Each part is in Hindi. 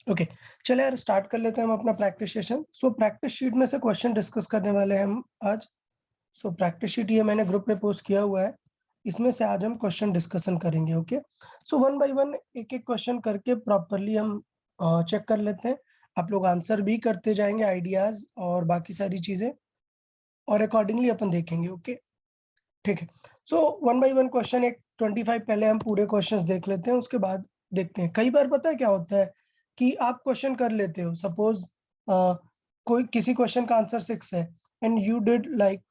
ओके चले यार स्टार्ट कर लेते हैं हम अपना practice session. So practice sheet में से क्वेश्चन डिस्कस करने वाले हैं हम आज। सो प्रैक्टिस शीट ये मैंने ग्रुप पे पोस्ट किया हुआ है, इसमें से आज हम क्वेश्चन डिस्कशन करेंगे। Okay so one by one एक एक क्वेश्चन करके प्रॉपरली हम चेक कर लेते हैं। आप लोग आंसर भी करते जाएंगे, आइडियाज और बाकी सारी चीजें, और अकॉर्डिंगली अपन देखेंगे। ओके ठीक है। So one by one question एक 25 पहले हम पूरे क्वेश्चंस देख लेते हैं, उसके बाद देखते हैं। कई बार पता है क्या होता है कि आप क्वेश्चन कर लेते हो, सपोज कोई किसी क्वेश्चन का आंसर 6 है and you did like,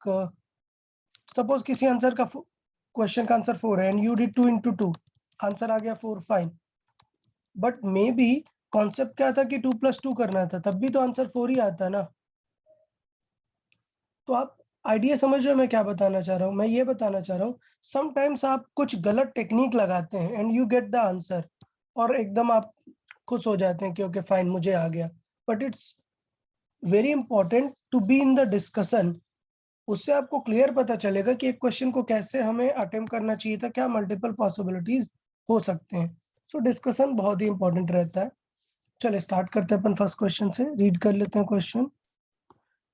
suppose किसी आंसर का क्वेश्चन का आंसर 4 है and you did 2 into 2, answer आ गया 4, fine. But maybe concept क्या था कि 2 + 2 करना था, तब भी तो आंसर 4 ही आता है ना। तो आप आइडिया समझ रहे हो मैं क्या बताना चाह रहा हूँ? मैं ये बताना चाह रहा हूँ समटाइम्स आप कुछ गलत टेक्निक लगाते हैं and you get the answer, और एकदम आप खुश हो जाते हैं कि ओके फाइन मुझे आ गया। But it's very important to be in the discussion. उससे आपको क्लियर पता चलेगा कि एक क्वेश्चन को कैसे हमें अटेम्प्ट करना चाहिए था, क्या मल्टीपल पॉसिबिलिटीज हो सकते हैं। सो डिस्कशन बहुत ही इंपॉर्टेंट रहता है। चलिए स्टार्ट करते हैं अपन फर्स्ट क्वेश्चन से। रीड कर लेते हैं question.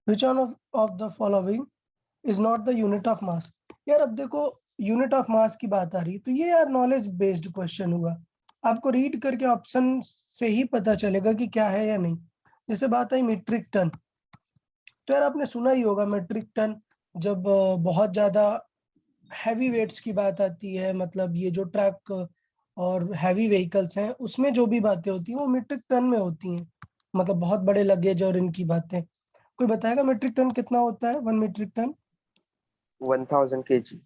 Which one of the following is not the unit of mass? यार अब देखो यूनिट ऑफ मास की बात आ रही है, तो ये यार नॉलेज बेस्ड क्वेश्चन हुआ। आपको रीड करके ऑप्शन से ही पता चलेगा कि क्या है या नहीं। जैसे बात आई मीट्रिक टन, तो यार आपने सुना ही होगा मीट्रिक टन। जब बहुत ज्यादा हैवी वेट्स की बात आती है, मतलब ये जो ट्रक और हैवी व्हीकल्स हैं उसमें जो भी बातें होती हैं वो मीट्रिक टन में होती हैं, मतलब बहुत बड़े लगेज और इनकी बातें। कोई बताएगा मीट्रिक टन कितना होता है? 1 metric tonne. 1000 kg।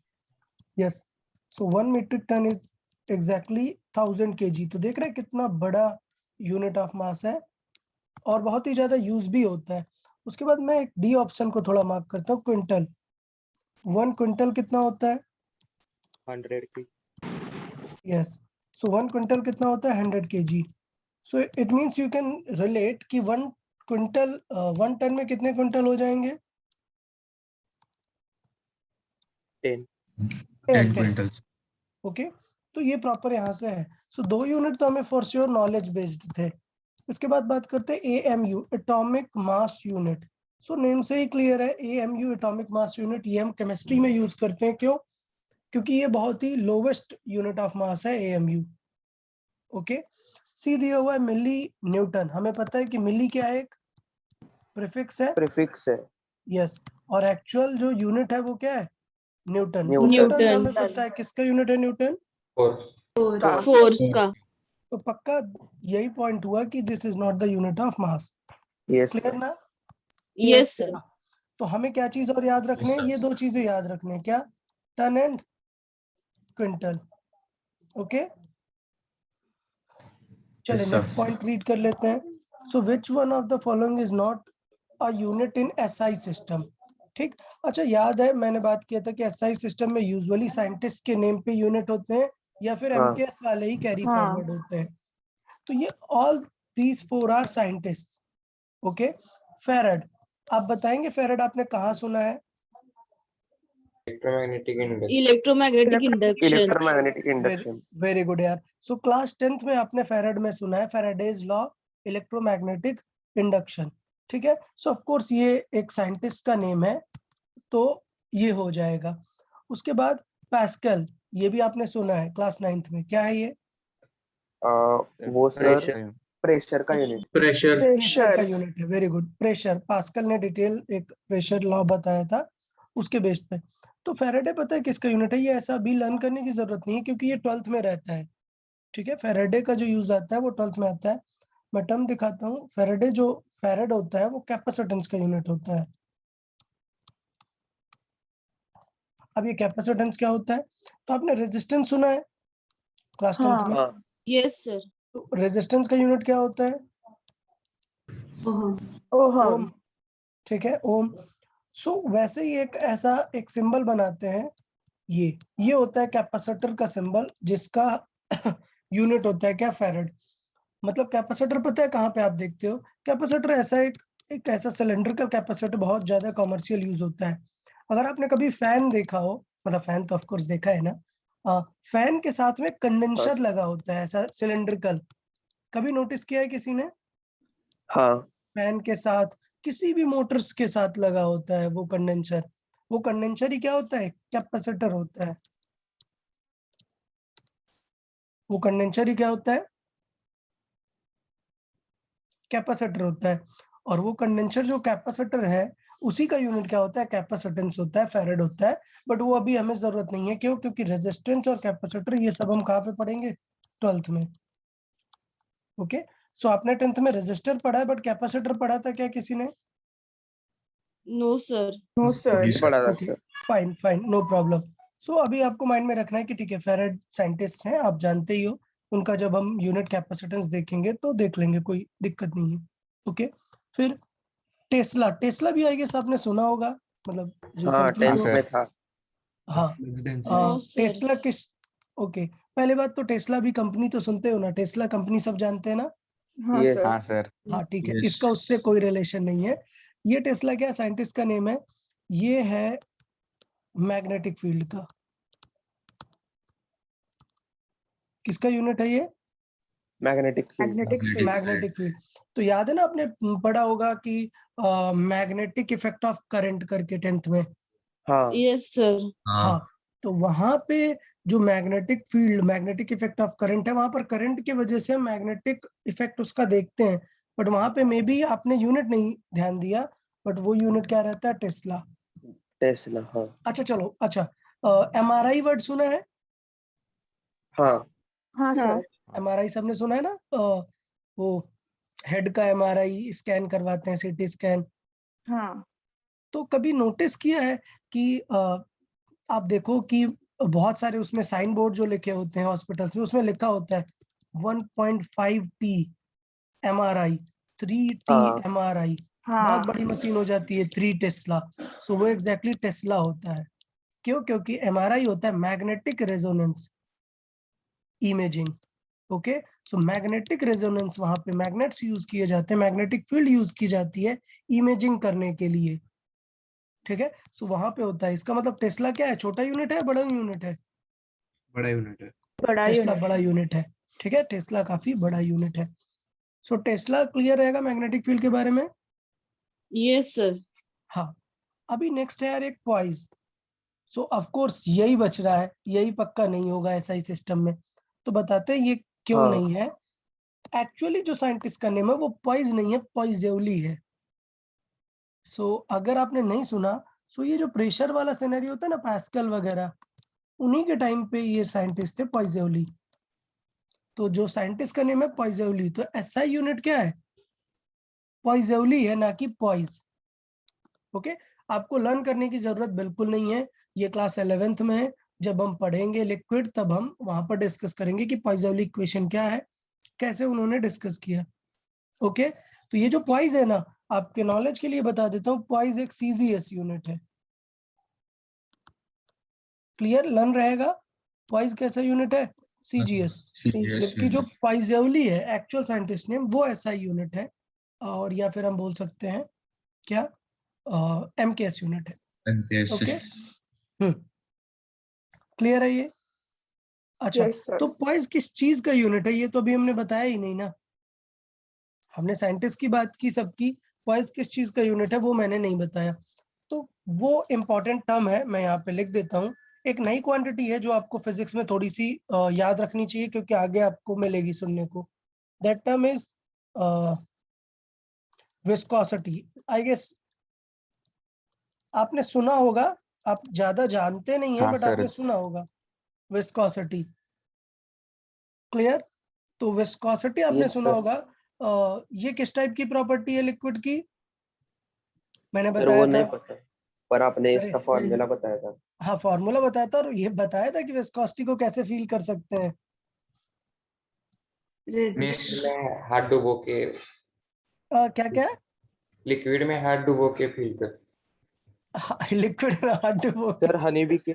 Yes, so 1 metric tonne is exactly 1000 kg। तो देख रहे हैं कितना बड़ा यूनिट ऑफ मास है और बहुत ही ज्यादा यूज भी होता है। उसके बाद मैं एक डी ऑप्शन को थोड़ा मार्क करता हूँ, क्विंटल। 1 क्विंटल कितना होता है? 100 kg। यस, सो 1 क्विंटल कितना होता है? 100 kg। So it means you can relate कि 1 क्विंटल 1 टन में कितने क्विंटल हो जाएंगे? 10 क्विंटल। ओके, तो ये प्रॉपर यहाँ से है। सो 2 यूनिट तो हमें फॉर श्योर नॉलेज बेस्ड थे। इसके बाद बात करते हैं AMU, atomic mass unit. So name से ही क्लियर है, AMU एटॉमिक मास यूनिट, ये हम केमिस्ट्री में यूज करते हैं। क्यों? क्योंकि ये बहुत ही लोवेस्ट यूनिट ऑफ मास है AMU। ओके, सी दिया हुआ है मिली न्यूटन। हमें पता है कि मिली क्या है? एक प्रीफिक्स है। प्रीफिक्स है। यस, और एक्चुअल जो यूनिट है वो क्या है? न्यूटन। तो न्यूटन। न्यूटन से हमें पता है किसका यूनिट है न्यूटन? फोर्स का। तो पक्का यही पॉइंट हुआ कि this is not the unit of mass. Yes clear ना? Yes sir. तो हमें क्या चीज और याद रखने हैं? ये 2 चीजें याद रखने हैं। क्या? Ton and quintal. ओके चलिए नेक्स्ट पॉइंट रीड कर लेते हैं। So which one of the following is not a unit in SI system? ठीक, अच्छा याद है मैंने बात किया था कि SI सिस्टम में यूजुअली साइंटिस्ट के नेम पे यूनिट होते हैं या फिर हाँ। MKS वाले ही कैरी हाँ। फॉरवर्ड होते हैं। तो ये all these 4 are scientist. Okay, Faraday, आप बताएंगे फेरेड आपने कहाँ सुना है? Electromagnetic induction. Electromagnetic induction. Very good यार। सो क्लास 10th में आपने फेरेड में सुना है, फैराडेज लॉ, इलेक्ट्रोमैग्नेटिक इंडक्शन। ठीक है, सो ऑफ कोर्स ये एक साइंटिस्ट का नेम है, तो ये हो जाएगा। उसके बाद पास्कल, ये भी आपने सुना है क्लास 9th में। क्या है ये? वो सर प्रेशर का यूनिट। प्रेशर का यूनिट है। Very good, pressure. पास्कल ने डिटेल एक प्रेशर लॉ बताया था उसके बेस पे। तो फैराडे पता है किसका यूनिट है? ये ऐसा भी लर्न करने की जरूरत नहीं है क्योंकि ये 12th में रहता है। ठीक है, फैराडे का जो यूज आता है वो 12th में आता है। मैं टर्म दिखाता हूँ। फैराडे जो फैराड होता है वो कैपेसिटेंस का यूनिट होता है। अब ये कैपेसिटेंस क्या होता है? तो आपने रेजिस्टेंस सुना है क्लास 10th में? हाँ। Yes sir. तो रेजिस्टेंस का यूनिट क्या होता है? ओम। ठीक है, ओम। सो वैसे ही एक ऐसा एक सिंबल बनाते हैं, ये होता है कैपेसिटर का सिंबल, जिसका यूनिट होता है क्या? फैराड। मतलब कैपेसिटर पता है कहाँ पे आप देखते हो? कैपेसिटर ऐसा एक ऐसा सिलेंड्रिकल कैपेसिटर बहुत ज्यादा कमर्शियल यूज होता है। अगर आपने कभी फैन देखा हो, मतलब फैन तो ऑफ कोर्स देखा है ना, फैन के साथ में कंडेंसर लगा होता है ऐसा सिलेंड्रिकल, कभी नोटिस किया है किसी ने? हाँ फैन के साथ, किसी भी मोटर्स के साथ लगा होता है वो कंडेंसर। वो कंडेंसर ही क्या होता है? कैपेसिटर होता है। वो कंडेंसर ही क्या होता है? कैपेसिटर होता है। और वो कंडेंसर जो कैपेसिटर है, उसी का यूनिट क्या होता है? कैपेसिटेंस होता है, फेरेड होता है। बट वो अभी हमें जरूरत नहीं है। क्यों? क्योंकि रेजिस्टेंस और कैपेसिटर ये सब हम कहाँ पे पढ़ेंगे? 12th में। ओके, सो आपने 10th में रेजिस्टर पढ़ा है, बट कैपेसिटर पढ़ा था क्या किसी ने? No sir. No sir. जी सर। पढ़ा था okay, sir. Fine fine, no problem. So अभी आपको माइंड में रखना है कि ठीक है, फेरेड साइंटिस्ट हैं, आप जानते ही हो। उनका जब हम यूनिट कैपेसिटेंस देखेंगे तो देख लेंगे, कोई दिक्कत नहीं है। ओके, फिर टेस्ला। टेस्ला भी आई गेस आपने सुना होगा, मतलब हाँ रिसेंटली 10th जो। में था। हाँ, नो सर। टेस्ला किस। ओके, पहले बात तो टेस्ला भी कंपनी तो सुनते हो ना, टेस्ला कंपनी सब जानते हैं ना। हाँ यस। सर। हाँ सर। हाँ ठीक है, Yes. इसका उससे कोई रिलेशन नहीं है। ये टेस्ला क्या साइंटिस्ट का नेम है? ये है मैग्नेटिक फील्ड का। किसका यूनिट है ये? Magnetic field. Magnetic field. Magnetic field. तो याद है ना, आपने पढ़ा होगा कि मैग्नेटिक इफेक्ट ऑफ करंट करके 10th में। हाँ यस सर। हाँ हाँ, तो वहां पे जो magnetic field, magnetic effect of current है, वहां पर करंट की वजह से मैग्नेटिक इफेक्ट उसका देखते हैं। बट वहां पे मे बी आपने यूनिट नहीं ध्यान दिया, बट वो यूनिट क्या रहता है? टेस्ला। टेस्ला। हाँ अच्छा चलो, अच्छा, MRI वर्ड सुना है? हाँ हाँ सर। MRI सबने सुना है ना? वो हेड का MRI स्कैन करवाते हैं, CT स्कैन। हाँ तो कभी नोटिस किया है कि आप देखो कि बहुत सारे उसमें साइन बोर्ड जो लिखे होते हैं हॉस्पिटल्स में, उसमें लिखा होता है 1.5T MRI, 3T हाँ MRI। हाँ बहुत बड़ी मशीन हो जाती है 3 टेस्ला। सो वो एग्जैक्टली टेस्ला होता है। क्यों? क्योंकि MRI होता है magnetic resonance imaging. Okay, so magnetic resonance, वहां पे मैग्नेट्स यूज किए जाते हैं, मैग्नेटिक फील्ड यूज की जाती है इमेजिंग करने के लिए। ठीक है, सो वहां पे होता है। इसका मतलब टेस्ला क्या है? छोटा यूनिट है, बड़ा यूनिट है? बड़ा यूनिट है। बड़ा टेस्ला यूनिट। बड़ा यूनिट है। ठीक है, टेस्ला काफी बड़ा यूनिट है। सो टेस्ला क्लियर रहेगा मैग्नेटिक फील्ड के बारे में। Yes sir. हाँ, अभी नेक्स्ट है यार एक पॉइज। सो ऑफ कोर्स यही बच रहा है, यही पक्का नहीं होगा SI सिस्टम में। तो बताते हैं ये क्यों हाँ नहीं है। एक्चुअली जो साइंटिस्ट का नेम है वो पॉइज नहीं है, पॉइजेवली है। सो अगर आपने नहीं सुना, सो ये जो प्रेशर वाला सिनेरियो होता है ना, पास्कल वगैरह, उन्हीं के टाइम पे ये साइंटिस्ट थे पॉइजेवली। तो जो साइंटिस्ट का नेम है पॉइजेवली, तो SI यूनिट क्या है? पॉइजेवली है, ना कि पॉइज। ओके, आपको लर्न करने की जरूरत बिल्कुल नहीं है। ये क्लास 11th में है। जब हम पढ़ेंगे लिक्विड, तब हम वहां पर डिस्कस करेंगे कि पॉइजेवली इक्वेशन क्या है, कैसे उन्होंने डिस्कस किया। ओके, तो ये जो पॉइज है ना, आपके नॉलेज के लिए बता देता हूँ, पॉइज एक CGS यूनिट है। क्लियर लर्न रहेगा? पॉइज कैसा यूनिट है? CGS। CGS जबकि जो unit. पॉइजेवली है एक्चुअल साइंटिस्ट नेम, वो SI यूनिट है। और या फिर हम बोल सकते हैं क्या, MKS यूनिट है। MPS okay, system. क्लियर है ये? अच्छा, यस सर। तो पॉइज किस चीज का यूनिट है? ये तो अभी हमने बताया ही नहीं ना। हमने साइंटिस्ट की बात की सबकी, पॉइज किस चीज का यूनिट है वो मैंने नहीं बताया। तो वो इंपॉर्टेंट टर्म है, मैं यहाँ पे लिख देता हूँ। एक नई क्वांटिटी है जो आपको फिजिक्स में थोड़ी सी याद रखनी चाहिए, क्योंकि आगे आपको मिलेगी सुनने को। That term is viscosity. I guess आपने सुना होगा, आप ज्यादा जानते नहीं है, हाँ बट सर। आपने सुना होगा विस्कोसिटी। क्लियर? तो विस्कोसिटी आपने यस सुना सर। होगा। ये किस टाइप की प्रॉपर्टी है लिक्विड की? मैंने सर वो बताया था। नहीं पता, पर आपने अरे इसका फॉर्मूला बताया था। हाँ, फॉर्मूला बताया था, और ये बताया था कि विस्कोसिटी को कैसे फील कर सकते हैं। लिक्विड में हाथ डुबो के क्या क्या? लिक्विड में हाथ डुबो के फील कर। लिक्विड में हाथ डुबो के। सर हनी बी के।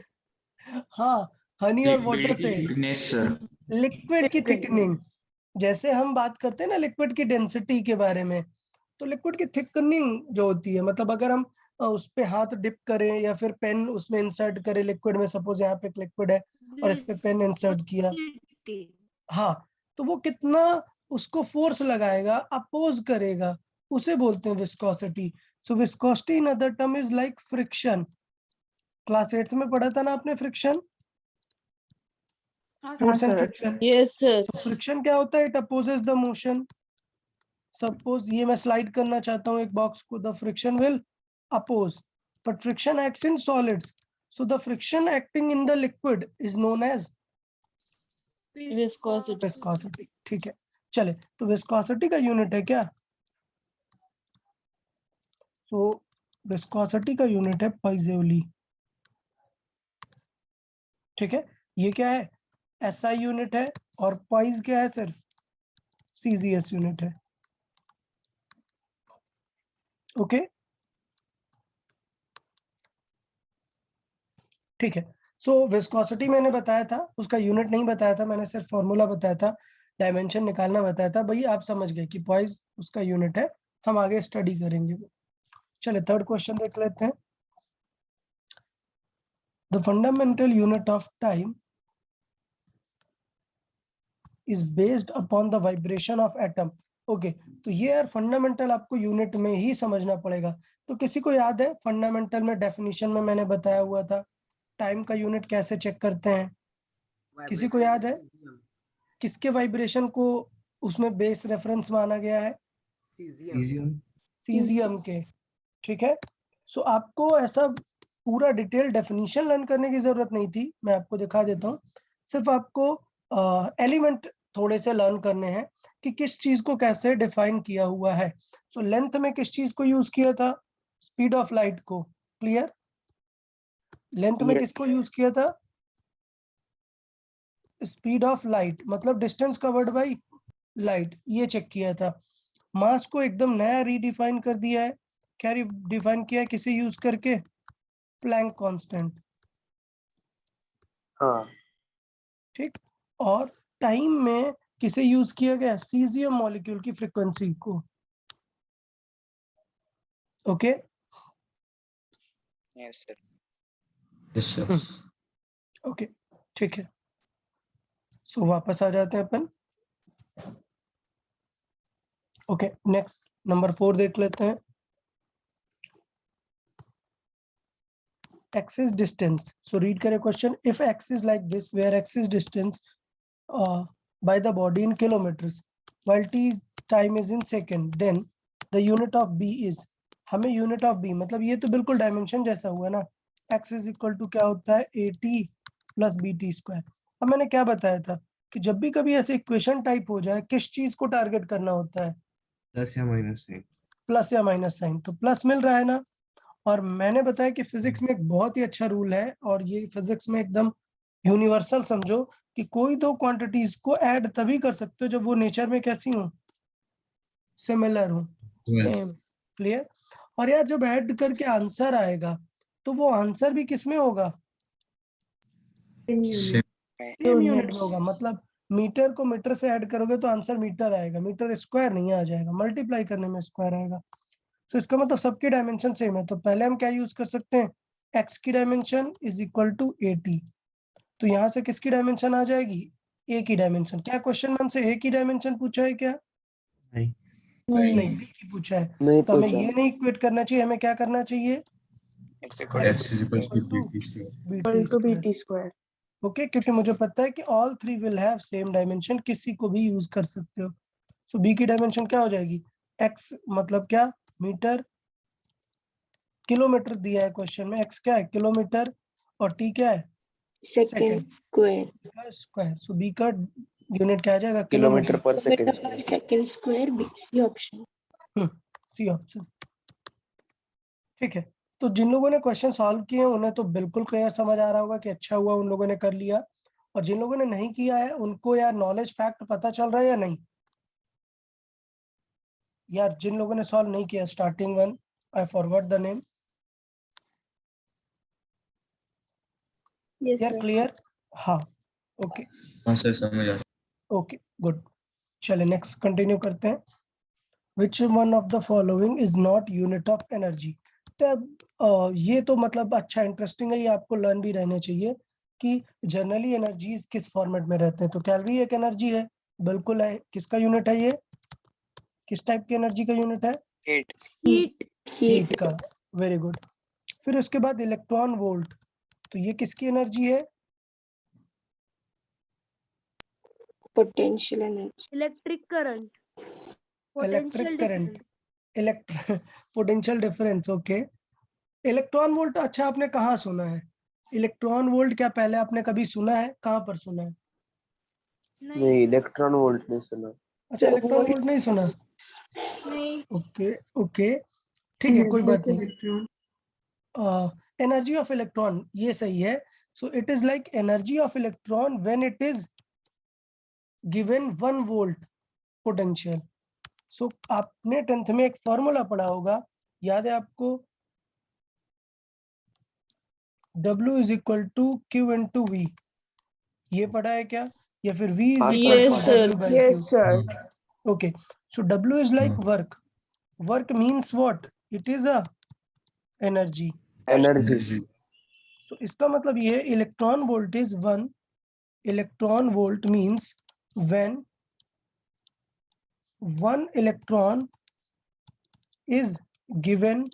हाँ, हनी और वाटर लिक्विड की से थिकनेस सर। लिक्विड की थिकनिंग। जैसे हम बात करते हैं ना लिक्विड की डेंसिटी के बारे में, तो लिक्विड की थिकनिंग जो होती है, मतलब अगर हम उस पे हाथ डिप करें या फिर पेन उसमें इंसर्ट करें लिक्विड में, सपोज यहाँ पे लिक्विड है और इस पे पेन इंसर्ट किया, हाँ, तो वो कितना उसको फोर्स लगाएगा, अपोज करेगा। उसे बोलते हैं viscosity. So viscosity in other term is like friction. Class 8th में पढ़ा था ना आपने फ्रिक्शन, हाँ force and sir. Friction. Yes, sir. Friction क्या होता है? It opposes the motion. Suppose ये मैं स्लाइड करना चाहता हूँ एक बॉक्स को, the friction will oppose, but friction acts in solids, so the friction acting in the liquid is known as Viscosity. Viscosity. ठीक है, चले तो विस्कोसिटी का यूनिट है क्या? तो विस्कोसिटी का यूनिट है पाइजोली। ठीक है, ये क्या है? एसआई यूनिट है, और पाइज क्या है? सिर्फ सीजीएस यूनिट है। ओके, ठीक है। सो विस्कोसिटी मैंने बताया था, उसका यूनिट नहीं बताया था, मैंने सिर्फ फॉर्मूला बताया था, डायमेंशन निकालना बताया था। भाई आप समझ गए कि पॉइज उसका यूनिट है, हम आगे स्टडी करेंगे। चले थर्ड क्वेश्चन देख लेते हैं। The fundamental unit of time is based upon the vibration of atom. Okay, तो ये यार फंडामेंटल आपको यूनिट में ही समझना पड़ेगा। तो किसी को याद है फंडामेंटल में डेफिनेशन में मैंने बताया हुआ था टाइम का यूनिट कैसे चेक करते हैं? किसी को याद है किसके वाइब्रेशन को उसमें बेस रेफरेंस माना गया है? cesium, सीजियम के। ठीक है, सो आपको ऐसा पूरा डिटेल डेफिनेशन लर्न करने की जरूरत नहीं थी, मैं आपको दिखा देता हूँ। सिर्फ आपको एलिमेंट थोड़े से लर्न करने हैं कि किस चीज को कैसे डिफाइन किया हुआ है। सो लेंथ में किस चीज को यूज किया था? स्पीड ऑफ लाइट को। क्लियर? लेंथ में Yes. किसको यूज किया था? स्पीड ऑफ लाइट, मतलब डिस्टेंस कवर्ड बाय लाइट, ये चेक किया था। मास को एकदम नया रीडिफाइन कर दिया है। क्या डिफाइन किया है? किसे यूज करके? Planck constant. हाँ, ठीक, और टाइम में किसे यूज किया गया? सीजियम मॉलिक्यूल की फ्रीक्वेंसी को। ओके, yes sir, ओके, ठीक है। सो वापस आ जाते हैं अपन। ओके, नेक्स्ट नंबर 4 देख लेते हैं। x is distance. So read करें question. If x is like this, where x is distance by the body in kilometers, while t time is in second, then the unit of b is, हमें unit of b मतलब ये तो बिल्कुल डायमेंशन जैसा हुआ ना, x is equal to क्या होता है? at plus bt square। अब मैंने क्या बताया था कि जब भी कभी ऐसे इक्वेशन टाइप हो जाए, किस चीज को टारगेट करना होता है? प्लस या माइनस साइन। प्लस या माइनस साइन। तो प्लस मिल रहा है ना, और मैंने बताया कि फिजिक्स में एक बहुत ही अच्छा रूल है, और ये फिजिक्स में एकदम यूनिवर्सल समझो कि कोई दो क्वांटिटीज को ऐड तभी कर सकते हो जब वो नेचर में कैसी हो? सिमिलर हो। Well, clear? और यार जब ऐड करके आंसर आएगा तो वो आंसर भी किसमें होगा? same, सेम यूनिट में होगा। मतलब मीटर को मीटर से ऐड करोगे तो आंसर मीटर आएगा, मीटर स्क्वायर नहीं आ जाएगा, मल्टीप्लाई करने में स्क्वायर आएगा। तो इसका मतलब सबकी डायमेंशन सेम है। तो पहले हम क्या यूज कर सकते हैं? x की dimension is equal to at। तो यहाँ से किसकी डायमेंशन आ जाएगी? a की डायमेंशन। क्या क्वेश्चन में हमसे a की डायमेंशन पूछा है क्या? नहीं, नहीं, b की पूछा है। नहीं तो हमें पूछा। ये नहीं इक्वेट करना चाहिए, हमें क्या करना चाहिए? x is equal to bt square। Equal to BT square. Okay, क्योंकि मुझे पता है कि all three will have same dimension, किसी को भी यूज कर सकते हो। सो b की डायमेंशन क्या हो जाएगी? x मतलब क्या? मीटर। किलोमीटर दिया है क्वेश्चन में, x क्या है? किलोमीटर, और t क्या है? Second square square. So b का यूनिट क्या आ जाएगा? Kilometre per second. Per second square C option. C option. ठीक है, तो जिन लोगों ने क्वेश्चन सॉल्व किए हैं उन्हें तो बिल्कुल क्लियर समझ आ रहा होगा कि अच्छा हुआ उन लोगों ने कर लिया, और जिन लोगों ने नहीं किया है उनको यार नॉलेज फैक्ट पता चल रहा है या नहीं? यार जिन लोगों ने सॉल्व नहीं किया, starting one, I forgot the name. Yes यार सर। क्लियर? हाँ, ओके हाँ सर, समझ आ रहा ओके गुड। चले नेक्स्ट कंटिन्यू करते हैं। Which one of the following is not unit of energy? तो ये तो मतलब अच्छा इंटरेस्टिंग है, ये आपको लर्न भी रहने चाहिए कि जनरली एनर्जीज किस फॉर्मेट में रहते हैं। तो कैलोरी एक एनर्जी है, बिल्कुल है। किसका यूनिट है ये? किस टाइप की एनर्जी का यूनिट है? Heat. Heat. हीट का, वेरी गुड। फिर उसके बाद इलेक्ट्रॉन वोल्ट, तो ये किसकी एनर्जी है? Potential energy. Electric current, electric current, potential difference, okay. Electron volt, अच्छा आपने कहाँ सुना है इलेक्ट्रॉन वोल्ट? क्या पहले आपने कभी सुना है? कहाँ पर सुना है? नहीं, इलेक्ट्रॉन वोल्ट नहीं सुना। अच्छा, इलेक्ट्रॉन वोल्ट नहीं सुना। नहीं। ओके ओके, ठीक है, कोई Energy बात of नहीं। electron. एनर्जी ऑफ इलेक्ट्रॉन, ये सही है। So it is like energy of electron when it is given 1 volt potential. So आपने 10th में एक फॉर्मूला पढ़ा होगा, याद है आपको? W is equal to Q into V, ये पढ़ा है क्या? या फिर V इज हाँ, equal Yes, to sir. W by yes Q? Sir. Okay, so W is like work. Work means what? It is a energy. Energy. तो इसका मतलब ये electron volt is 1. Electron volt means when 1 electron is given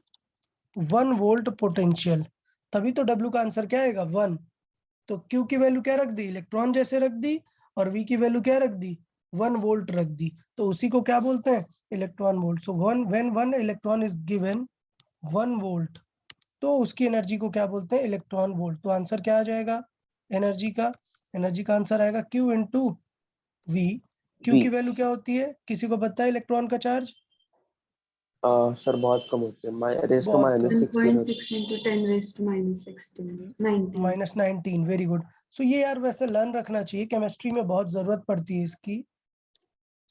1 volt potential, तभी तो W का आंसर क्या आएगा? 1. तो Q की वैल्यू क्या रख दी? इलेक्ट्रॉन जैसे रख दी, और V की वैल्यू क्या रख दी? 1 वोल्ट रख दी, तो उसी को क्या बोलते हैं? Electron volt. So when 1 electron is given 1 volt, तो उसकी एनर्जी को क्या बोलते हैं? Electron volt. तो आंसर क्या आ जाएगा एनर्जी का? एनर्जी का आंसर आएगा Q इंटू V। Q की वैल्यू क्या होती है? किसी को पता है इलेक्ट्रॉन का चार्ज? सर बहुत कम होते हैं, रेस टू बहुत माइनस 16 होते 1.6 into 10 raised to minus 16. 19. -19, very good. So ये यार वैसे लर्न रखना चाहिए, केमिस्ट्री में बहुत जरूरत पड़ती है इसकी।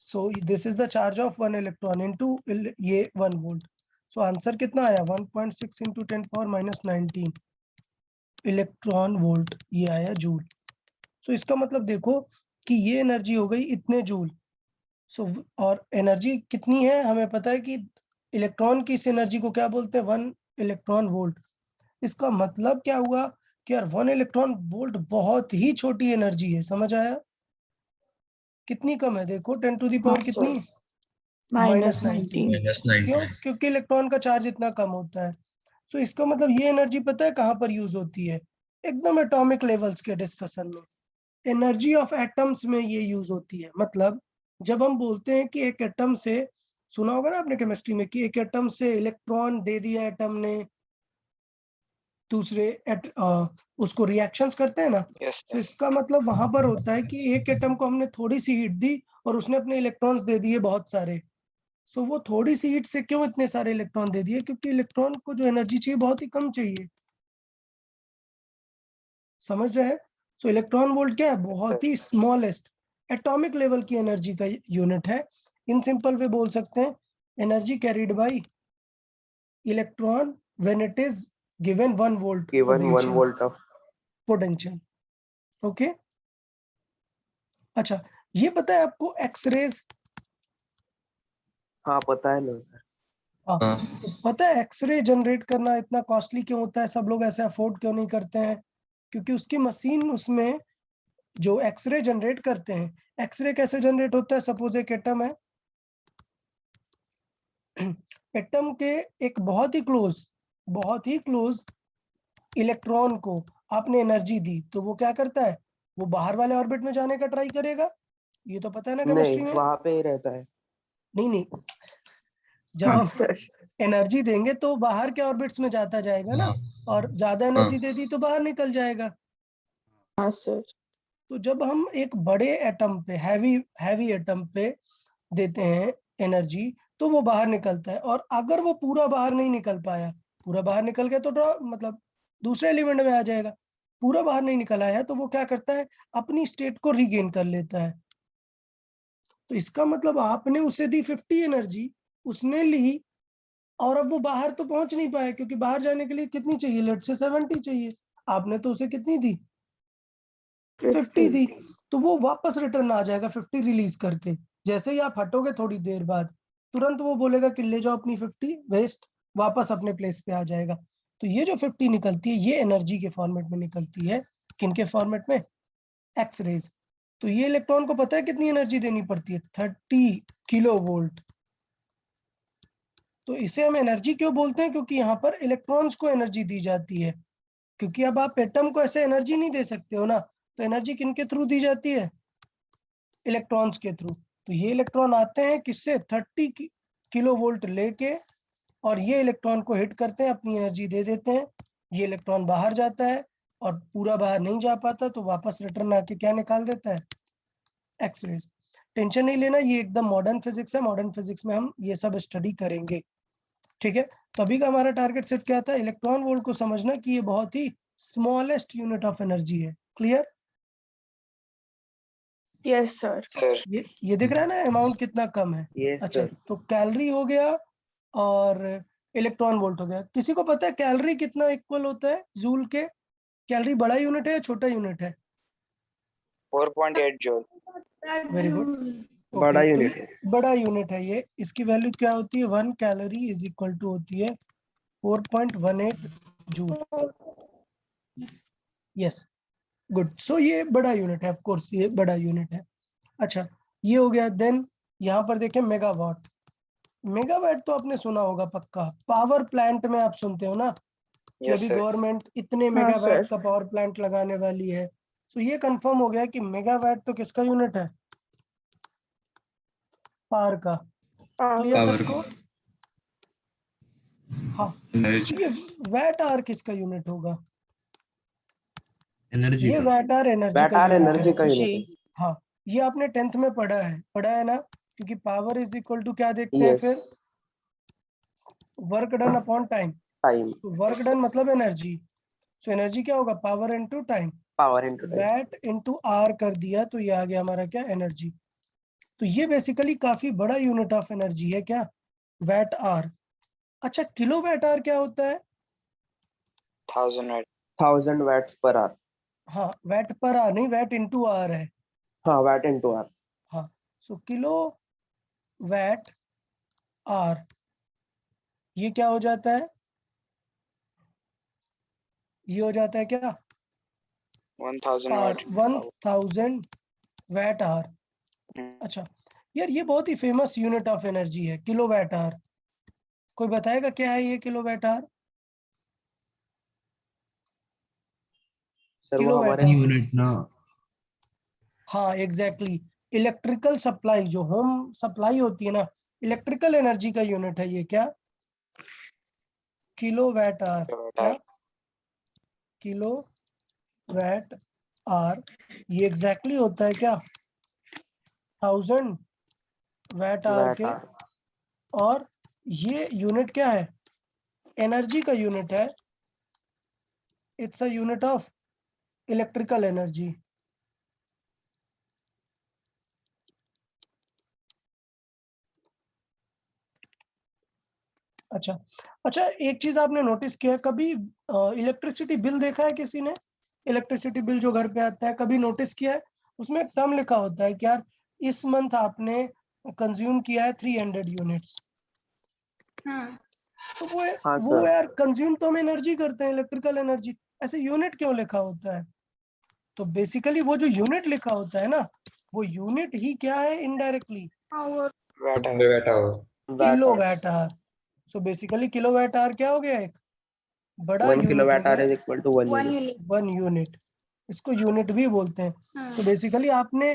So this is the charge of 1 electron into ये 1 वोल्ट। सो आंसर कितना आया? 1.6 इंटू 10 पावर -19 इलेक्ट्रॉन वोल्ट, ये आया जूल। सो इसका मतलब देखो कि ये एनर्जी हो गई इतने जूल। सो और एनर्जी कितनी है हमें पता है कि इलेक्ट्रॉन की इस एनर्जी को क्या बोलते हैं? 1 इलेक्ट्रॉन वोल्ट। इसका मतलब क्या हुआ कि यार 1 इलेक्ट्रॉन वोल्ट बहुत ही छोटी एनर्जी है, समझ आया? कितनी कम है देखो, 10 टू दी पावर कितनी? -19। क्यों? क्योंकि इलेक्ट्रॉन का चार्ज इतना कम होता है। सो इसका मतलब ये एनर्जी पता है कहाँ पर यूज होती है? एकदम एटॉमिक लेवल्स के डिस्कशन में, एनर्जी ऑफ एटम्स में ये यूज होती है। मतलब जब हम बोलते हैं कि एक एटम से, सुना होगा ना आपने केमिस्ट्री में कि एक एटम से इलेक्ट्रॉन दे दिया एटम ने दूसरे उसको रिएक्शंस करते हैं ना, तो इसका मतलब वहां पर होता है कि एक एटम को हमने थोड़ी सी हीट दी और उसने अपने इलेक्ट्रॉन्स दे दिए बहुत सारे। सो वो थोड़ी सी हीट से क्यों इतने सारे इलेक्ट्रॉन दे दिए? क्योंकि इलेक्ट्रॉन को जो एनर्जी चाहिए बहुत ही कम चाहिए, समझ रहे हैं? सो इलेक्ट्रॉन वोल्ट क्या है? बहुत ही स्मॉलेस्ट एटॉमिक लेवल की एनर्जी का यूनिट है। इन सिंपल वे बोल सकते हैं energy carried bye electron when it is given 1 volt given 1 volt of potential. Okay, अच्छा ये पता है आपको एक्सरेज? हाँ पता है ना सर। तो पता है एक्सरे जनरेट करना इतना कॉस्टली क्यों होता है? सब लोग ऐसे अफोर्ड क्यों नहीं करते हैं? क्योंकि उसकी मशीन, उसमें जो एक्सरे जनरेट करते हैं, एक्सरे कैसे जनरेट होता है? सपोज एक एटम है, एटम के एक बहुत ही क्लोज इलेक्ट्रॉन को आपने एनर्जी दी, तो वो क्या करता है? वो बाहर वाले ऑर्बिट में जाने का ट्राई करेगा। ये तो पता है ना केमिस्ट्री नहीं, में? वहां पे ही रहता है। नहीं, जब हाँ हम सर। एनर्जी देंगे तो बाहर के ऑर्बिट्स में जाता जाएगा ना, और ज्यादा एनर्जी दे दी तो बाहर निकल जाएगा। हाँ सर। तो जब हम एक बड़े एटम पे, हैवी एटम पे देते हैं एनर्जी, तो वो बाहर निकलता है। और अगर वो पूरा बाहर नहीं निकल पाया, पूरा बाहर निकल गया तो मतलब दूसरे एलिमेंट में आ जाएगा। पूरा बाहर नहीं निकल आया तो वो क्या करता है? अपनी स्टेट को रीगेन कर लेता है। तो इसका मतलब आपने उसे दी 50 एनर्जी, उसने ली, और अब वो बाहर तो पहुंच नहीं पाया, क्योंकि बाहर जाने के लिए कितनी चाहिए? लेट से 70 चाहिए। आपने तो उसे कितनी दी? 50 दी। तो वो वापस रिटर्न आ जाएगा 50 रिलीज करके। जैसे ही आप हटोगे थोड़ी देर बाद, तुरंत वो बोलेगा कि ले जाओ अपनी 50 वेस्ट, वापस अपने प्लेस पे आ जाएगा। तो ये जो 50 निकलती है, ये एनर्जी के फॉर्मेट में निकलती है। किनके फॉर्मेट में? X rays. तो ये इलेक्ट्रॉन को पता है कितनी एनर्जी देनी पड़ती है? 30 किलो वोल्ट। तो इसे हम एनर्जी क्यों बोलते हैं? क्योंकि यहाँ पर इलेक्ट्रॉन्स को एनर्जी दी जाती है, क्योंकि अब आप एटम को ऐसे एनर्जी नहीं दे सकते हो ना, तो एनर्जी किनके थ्रू दी जाती है? इलेक्ट्रॉन्स के थ्रू। तो ये इलेक्ट्रॉन आते हैं किससे? 30 किलो वोल्ट लेके, और ये इलेक्ट्रॉन को हिट करते हैं, अपनी एनर्जी दे देते हैं, ये इलेक्ट्रॉन बाहर जाता है, और पूरा बाहर नहीं जा पाता तो वापस रिटर्न आके क्या निकाल देता है? एक्सरेज। टेंशन नहीं लेना, ये एकदम मॉडर्न फिजिक्स है, मॉडर्न फिजिक्स में हम ये सब स्टडी करेंगे, ठीक है। तो अभी का हमारा टारगेट सिर्फ क्या था? इलेक्ट्रॉन वोल्ट को समझना कि ये बहुत ही स्मॉलेस्ट यूनिट ऑफ एनर्जी है। क्लियर? Yes sir. ये दिख रहा है ना अमाउंट कितना कम है? यस अच्छा, सर। तो कैलोरी हो गया और इलेक्ट्रॉन वोल्ट हो गया। किसी को पता है कैलोरी कितना इक्वल होता है जूल के? कैलोरी बड़ा यूनिट है या छोटा यूनिट है? 4.8 जूल। Very good. बड़ा यूनिट है। बड़ा यूनिट है ये। इसकी वैल्यू क्या होती है? 1 कैलोरी इज इक्वल टू होती है 4.18 जूल। Yes, good. सो ये बड़ा यूनिट है, ऑफ कोर्स ये बड़ा यूनिट है। अच्छा, ये हो गया। देन यहाँ पर देखें मेगावाट। मेगावाट तो आपने सुना होगा पक्का, पावर प्लांट में आप सुनते हो ना कि Yes, अभी sir. गवर्नमेंट इतने हाँ, मेगावाट सर। का पावर प्लांट लगाने वाली है। तो ये कंफर्म हो गया कि मेगावाट तो किसका यूनिट है? पावर का। क्लियर Power सबको? का। हाँ। एनर्जी। ये वैट आवर किसका यूनिट होगा? एनर्जी ये का। वैट आवर एनर्जी वैट का आवर यूनिट एनर्जी है। का यूनिट है। जी। हाँ, ये आपने 10th में पढ़ा है ना? क्योंकि पावर इज इक्वल टू क्या देखते हैं यस, फिर? Work done upon time. Time. Work done मतलब एनर्जी। सो एनर्जी क्या होगा? Power into time. Power into time. Watt into hour कर दिया तो ये आ गया हमारा क्या? एनर्जी। तो ये बेसिकली काफी बड़ा यूनिट ऑफ एनर्जी है क्या? Watt hour. अच्छा, किलो वैट आर क्या होता है? 1000 watt. 1000 watts per hour. हाँ, वैट पर आर नहीं, वैट इनटू आर है। हाँ, वैट इनटू आवर। हाँ, सो किलो वैट आर ये क्या हो जाता है? ये हो जाता है क्या? 1000 आर watt. 1000 watt hour. अच्छा यार, ये बहुत ही फेमस यूनिट ऑफ एनर्जी है किलो वैट आर। कोई बताएगा क्या है ये किलो वैट आर? सर वो किलो हमारे वैट यूनिट ना। हाँ एग्जैक्टली। इलेक्ट्रिकल सप्लाई, जो होम सप्लाई होती है ना, इलेक्ट्रिकल एनर्जी का यूनिट है ये क्या? Kilo watt hour. क्या? Kilo watt hour. ये एग्जैक्टली होता है क्या? 1000 वैट आर वैट के। आवर। और ये यूनिट क्या है? एनर्जी का यूनिट है। It's a unit of electrical energy. अच्छा अच्छा, एक चीज आपने नोटिस किया है कभी? इलेक्ट्रिसिटी बिल देखा है किसी ने? इलेक्ट्रिसिटी बिल जो घर पे आता है, कभी नोटिस किया है? उसमें एक टर्म लिखा होता है कि यार इस मंथ आपने कंज्यूम किया है 300 यूनिट्स। तो हाँ वो सर। यार कंज्यूम तो हम एनर्जी करते हैं, इलेक्ट्रिकल एनर्जी। ऐसे यूनिट क्यों लिखा होता है? तो बेसिकली वो जो यूनिट लिखा होता है ना, वो यूनिट ही क्या है? Indirectly Watt hour. Watt hour. Watt kilo hour. Watt hour. So basically kilo watt hour क्या हो गया? एक बड़ा 1 किलो यूनिट हो वैट आवर गया। Is equal to 1 unit. 1 unit, इसको यूनिट भी बोलते हैं। तो बेसिकली आपने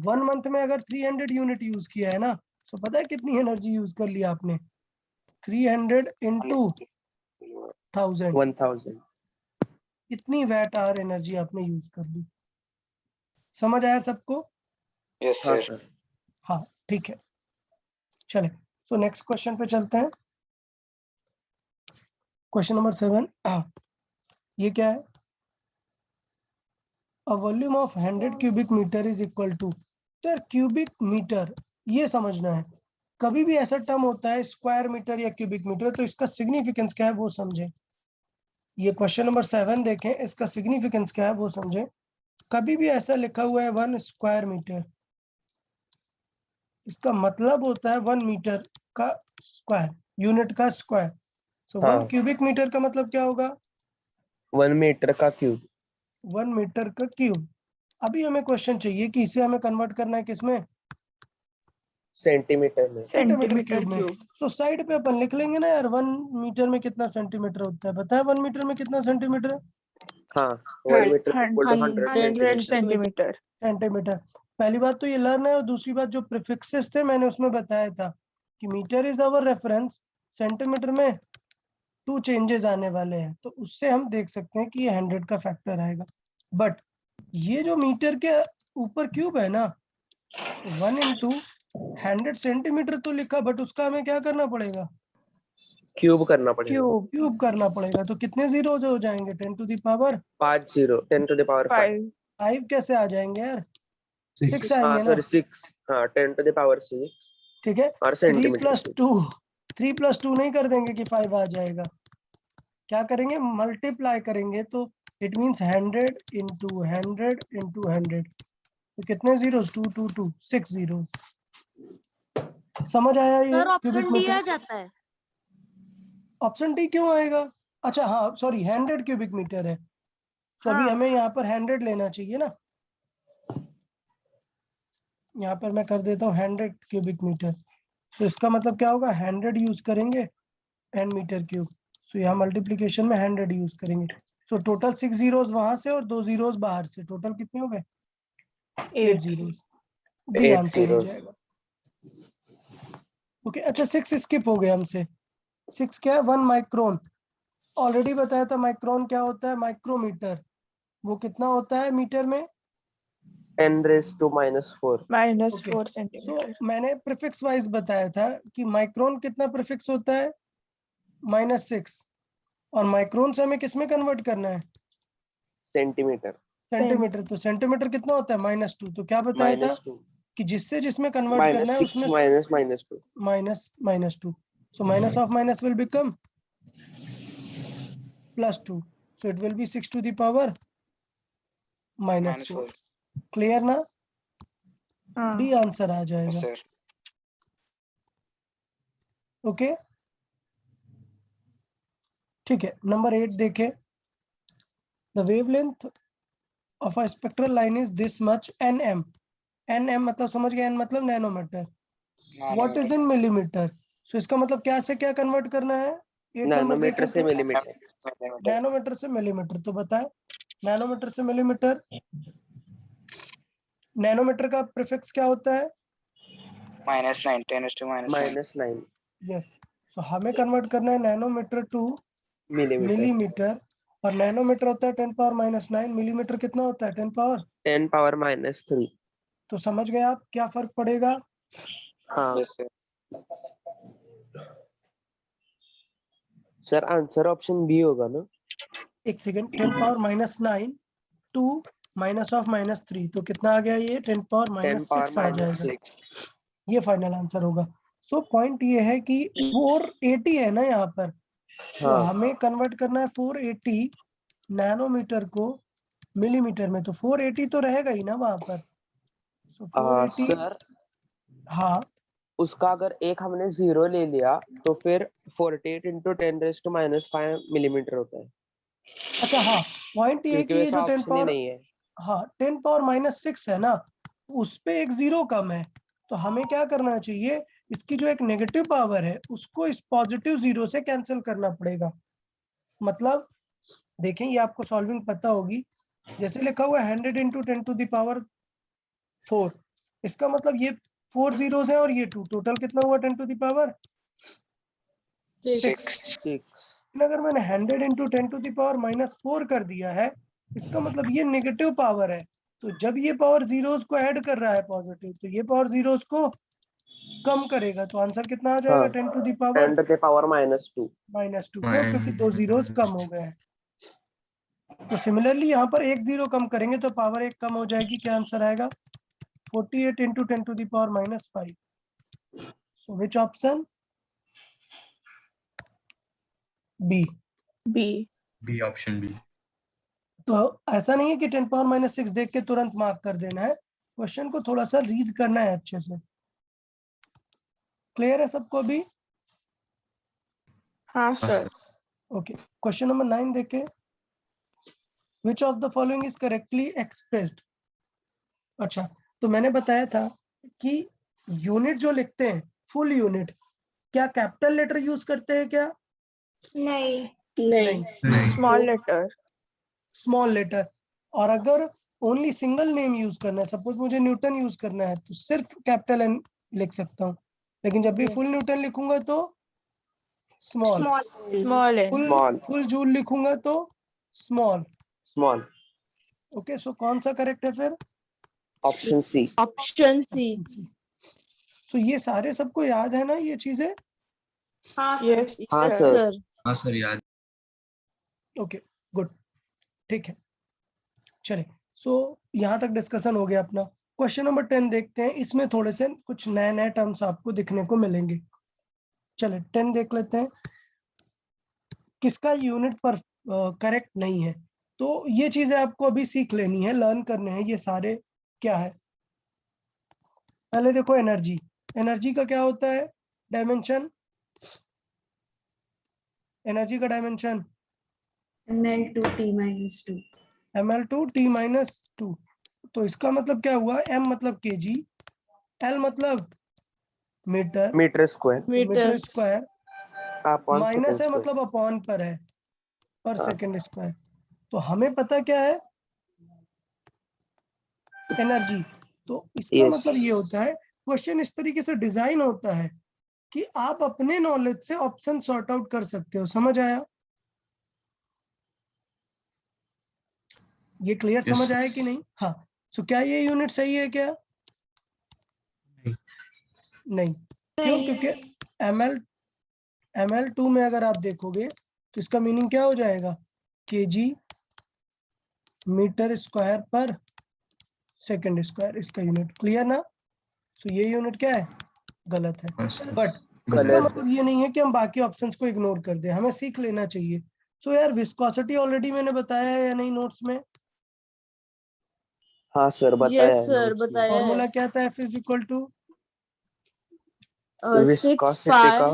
1 मंथ में अगर 300 यूनिट यूज किया है ना, तो पता है कितनी एनर्जी यूज कर लिया आपने? 300 इंटू 1000, 1000। इतनी वैट आवर एनर्जी आपने यूज कर ली। समझ आया सबको? Yes, हाँ sir. सर। हाँ ठीक है, चले। सो नेक्स्ट क्वेश्चन पे चलते हैं। Question number 7। ये क्या है? A volume of 100 cubic metre is equal to. तो यार क्यूबिक मीटर ये समझना है। कभी भी ऐसा टर्म होता है स्क्वायर मीटर या क्यूबिक मीटर, तो इसका सिग्निफिकेंस क्या है वो समझें। ये क्वेश्चन नंबर 7 देखें, इसका सिग्निफिकेंस क्या है वो समझें। कभी भी ऐसा लिखा हुआ है 1 स्क्वायर मीटर, इसका मतलब होता है 1 मीटर का स्क्वायर, यूनिट का स्क्वायर। सो 1 हाँ, क्यूबिक मीटर का मतलब क्या होगा? 1 मीटर का क्यूब। 1 मीटर का क्यूब। अभी हमें क्वेश्चन चाहिए कि इसे हमें कन्वर्ट करना है किसमें? सेंटीमीटर में। सेंटीमीटर क्यूब में। तो साइड पे अपन लिख लेंगे ना यार, 1 मीटर में कितना सेंटीमीटर होता है, पता है 1 मीटर में कितना सेंटीमीटर है? हाँ 1 metre equal to 100 100 centimetre. Centimetre. पहली बात तो ये लर्न है, और दूसरी बात जो प्रीफिक्सेस थे मैंने उसमें बताया था कि metre is our reference, centimetre में 2 चेंजेस आने वाले हैं, तो उससे हम देख सकते हैं कि ये 100 का फैक्टर आएगा। बट ये जो मीटर के ऊपर क्यूब है ना, 1 into 100 सेंटीमीटर तो लिखा, बट उसका हमें क्या करना पड़ेगा? क्यूब करना पड़ेगा। क्यूब करना पड़ेगा। तो कितने जीरोज हो जाएंगे? 10 to the power 5 0 10 to the power 5। 5 कैसे आ जाएंगे यार? 6 हाँ आएंगे ना। सॉरी 6, हाँ 10 to the power 6। ठीक है, और 3 सेंटीमीटर + 2 3 + 2 नहीं कर देंगे कि 5 आ जाएगा। क्या करेंगे? मल्टीप्लाई करेंगे, तो इट मींस 100 into 100 into 100। तो कितने जीरोस? 2 2 2 6 जीरो। समझ आया ये क्यूबिक मीटर? जाता है। ऑप्शन डी क्यों आएगा? अच्छा हाँ सॉरी, 100 क्यूबिक मीटर है, तो अभी हमें यहाँ पर 100 लेना चाहिए ना। यहाँ पर मैं कर देता हूँ 100 क्यूबिक मीटर। तो इसका मतलब क्या होगा? 100 यूज करेंगे एन मीटर क्यूब। सो यहाँ मल्टीप्लीकेशन में 100 यूज करेंगे। सो टोटल 6 जीरोस वहां से और 2 जीरोस बाहर से, टोटल कितने हो गए? 8 जीरोस। डी 8 आंसर हो zeros। जाएगा। ओके अच्छा, 6 स्किप हो गया हमसे। 6 क्या है? 1 माइक्रोन। ऑलरेडी बताया था माइक्रोन क्या होता है, माइक्रोमीटर। वो कितना होता है मीटर में? 10 raised to -4। ओके, सो मैंने प्रीफिक्स वाइज बताया था कि माइक्रोन कितना प्रीफिक्स होता है? -6। और माइक्रोन से हमें किसमें कन्वर्ट करना है? सेंटीमीटर। सेंटीमीटर। तो सेंटीमीटर कितना होता है? -2। तो क्या बताया था -2 कि जिससे जिसमें कन्वर्ट करना है -6 उसमें -2। -2। So minus of minus will become +2. So it will be 6 to the power -4. Clear ना? डी आंसर आ Yes, जाएगा। sir. ओके ठीक है, नंबर 8 देखें। The wavelength of a spectral line is this much nm। nm मतलब समझ गए? n मतलब nanometre. What is in millimetre? So इसका मतलब क्या से क्या कन्वर्ट करना है? 8 नंबर नैनोमीटर देखें से तो मिलीमीटर। नैनोमीटर से मिलीमीटर। तो बताएं, नैनोमीटर से मिलीमीटर, नैनोमीटर का प्रीफिक्स क्या होता है? -9 10 raised to -9। -9 यस। सो हमें कन्वर्ट करना है नैनोमीटर टू मिलीमीटर। मिलीमीटर, और नैनोमीटर होता है 10 पावर -9, मिलीमीटर कितना होता है? 10 पावर 10 power -3। तो समझ गए आप क्या फर्क पड़ेगा? हाँ Yes, sir. Sir answer option B होगा ना? एक सेकंड, 10 पावर -9 टू -3, तो कितना आ गया? ये 10 पावर -6 आ जाएगा। 6। ये फाइनल आंसर होगा। सो पॉइंट ये है कि 480 है ना यहाँ पर, तो हाँ हमें कन्वर्ट करना है 480 नैनोमीटर को मिलीमीटर में, तो 480 तो रहेगा ही ना वहां पर। सो 480 सर हाँ उसका अगर एक हमने 0 ले लिया तो फिर 48 into 10 raised to -5 मिलीमीटर होता है। अच्छा हाँ, पॉइंट ये है क्योंकि कि ये वैसा जो 10 ऑप्शन ही पावर नहीं है। हाँ 10 पावर -6 है ना, उस पे एक 0 कम है, तो हमें क्या करना चाहिए? इसकी जो एक नेगेटिव पावर है उसको इस पॉजिटिव 0 से कैंसिल करना पड़ेगा। मतलब देखें, ये आपको सॉल्विंग पता होगी, जैसे लिखा हुआ है 100 into 10 to the power 4, इसका मतलब ये 4 zeros है और ये 2, टोटल कितना हुआ 10 to the power 6। 6 अगर मैंने 100 into 10 to the power -4 कर दिया है, इसका मतलब ये नेगेटिव पावर है, तो जब ये पावर जीरोस को ऐड कर रहा है पॉजिटिव, तो ये पावर जीरोस को कम करेगा, तो आंसर कितना आ जाएगा? 10 to the power 10 to the power -2। -2। क्यों? क्योंकि 2 जीरोस कम हो गए हैं। तो सिमिलरली यहाँ पर 1 0 कम करेंगे तो पावर 1 कम हो जाएगी। क्या आंसर आएगा? 48 into 10 to the power -5। So which option? B। B option B. तो ऐसा नहीं है कि 10 पावर -6 देख के तुरंत मार्क कर देना है, क्वेश्चन को थोड़ा सा रीड करना है अच्छे से। क्लियर है सबको भी? हाँ सर। ओके, क्वेश्चन नंबर 9 देखें। Which of the following is correctly expressed? अच्छा, तो मैंने बताया था कि यूनिट जो लिखते हैं, फुल यूनिट, क्या कैपिटल लेटर यूज करते हैं क्या? नहीं नहीं, नहीं स्मॉल लेटर स्मॉल लेटर। और अगर ओनली सिंगल नेम यूज करना है, सपोज मुझे न्यूटन यूज करना है, तो सिर्फ कैपिटल एन लिख सकता हूँ, लेकिन जब भी फुल न्यूटन लिखूंगा तो small, small N full Small. Full joule लिखूंगा तो स्मॉल। Small. ओके, सो कौन सा करेक्ट है फिर? Option C. Option C. तो ये सारे सबको याद है ना ये चीजें? यस हाँ, यस sir. सर। हाँ सर याद। ओके, गुड, ठीक है। चलिए, सो यहाँ तक डिस्कशन हो गया अपना। क्वेश्चन नंबर 10 देखते हैं, इसमें थोड़े से कुछ नए नए टर्म्स आपको दिखने को मिलेंगे। चलिए 10 देख लेते हैं, किसका यूनिट पर करेक्ट नहीं है। तो ये चीजें आपको अभी सीख लेनी है, लर्न करने हैं, ये सारे क्या है। पहले देखो एनर्जी, एनर्जी का क्या होता है डायमेंशन? एनर्जी का डायमेंशन ml2t-2 ml2t-2। तो इसका मतलब क्या हुआ? m मतलब kg, l मतलब metre, Meter square. Metre metre. Square, Upon minus second है square. मतलब अपॉन पर है, पर हाँ। Second square. तो हमें पता क्या है? एनर्जी। तो इसका Yes. मतलब ये होता है, क्वेश्चन इस तरीके से डिजाइन होता है कि आप अपने नॉलेज से ऑप्शन सॉर्ट आउट कर सकते हो। समझ आया? ये क्लियर Yes, समझ sir. आया कि नहीं? हाँ। सो क्या ये यूनिट सही है क्या? नहीं। क्यों? क्योंकि ml2 में अगर आप देखोगे तो इसका मीनिंग क्या हो जाएगा? kg मीटर स्क्वायर पर सेकंड स्क्वायर, इसका यूनिट। क्लियर ना? तो ये यूनिट क्या है? गलत है। हाँ सर। बट गलत इसका है। मतलब ये नहीं है कि हम बाकी ऑप्शंस को इग्नोर कर दें, हमें सीख लेना चाहिए। सो यार विस्कोसिटी ऑलरेडी मैंने बताया है या नहीं नोट्स में? हाँ सर, बताया यस है सर notes में। बताया फॉर्मूला है। क्या था? F is equal to 6 Viscosity pi का